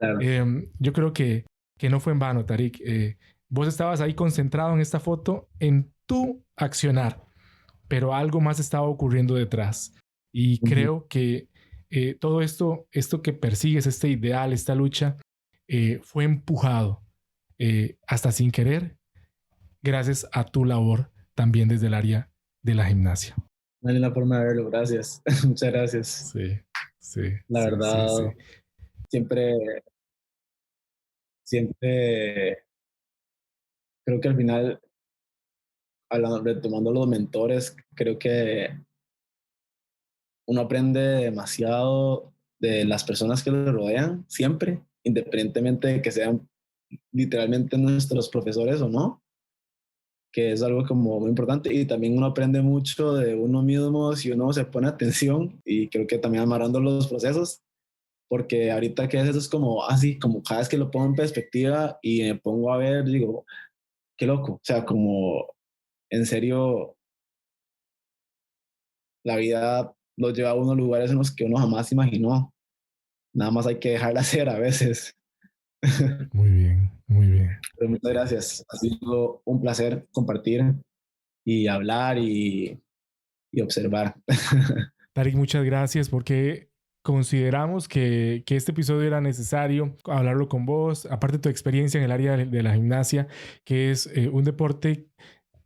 Claro. Yo creo que no fue en vano, Tarik. Vos estabas ahí concentrado en esta foto, en tu accionar, pero algo más estaba ocurriendo detrás. Y creo que todo esto que persigues, este ideal, esta lucha, fue empujado hasta sin querer, gracias a tu labor también desde el área de la gimnasia. No hay una forma de verlo, gracias. Muchas gracias. Sí, sí. La sí, verdad, sí, sí. siempre creo que al final, retomando los mentores, creo que uno aprende demasiado de las personas que lo rodean, siempre, independientemente de que sean literalmente nuestros profesores o no, que es algo como muy importante, y también uno aprende mucho de uno mismo si uno se pone atención, y creo que también amarrando los procesos, porque ahorita que eso es como así, como cada vez que lo pongo en perspectiva y me pongo a ver, digo, qué loco, o sea, como en serio, la vida lo lleva a unos lugares en los que uno jamás imaginó, nada más hay que dejarla hacer a veces. Muy bien, muy bien. Pero muchas gracias, ha sido un placer compartir y hablar y observar. Tarik, muchas gracias porque consideramos que este episodio era necesario hablarlo con vos, aparte de tu experiencia en el área de la gimnasia, que es un deporte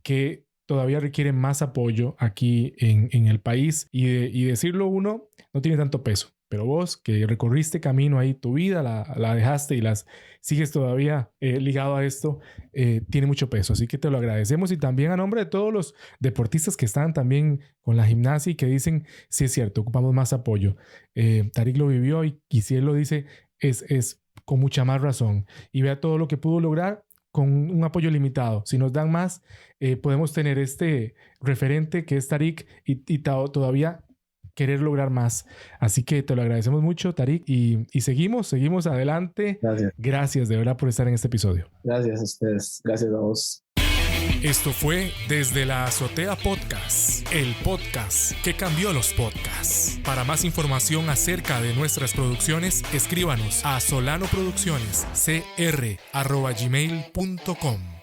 que todavía requiere más apoyo aquí en el país y decirlo uno no tiene tanto peso. Pero vos que recorriste camino ahí, tu vida la dejaste y las sigues todavía ligado a esto, tiene mucho peso. Así que te lo agradecemos y también a nombre de todos los deportistas que están también con la gimnasia y que dicen, sí es cierto, ocupamos más apoyo. Tarik lo vivió y si él lo dice, es con mucha más razón. Y vea todo lo que pudo lograr con un apoyo limitado. Si nos dan más, podemos tener este referente que es Tarik y todavía querer lograr más. Así que te lo agradecemos mucho, Tarik, y seguimos adelante. Gracias de verdad por estar en este episodio. Gracias a ustedes, gracias a vos. Esto fue Desde la Azotea Podcast, el podcast que cambió los podcasts. Para más información acerca de nuestras producciones, escríbanos a solanoproduccionescr@gmail.com.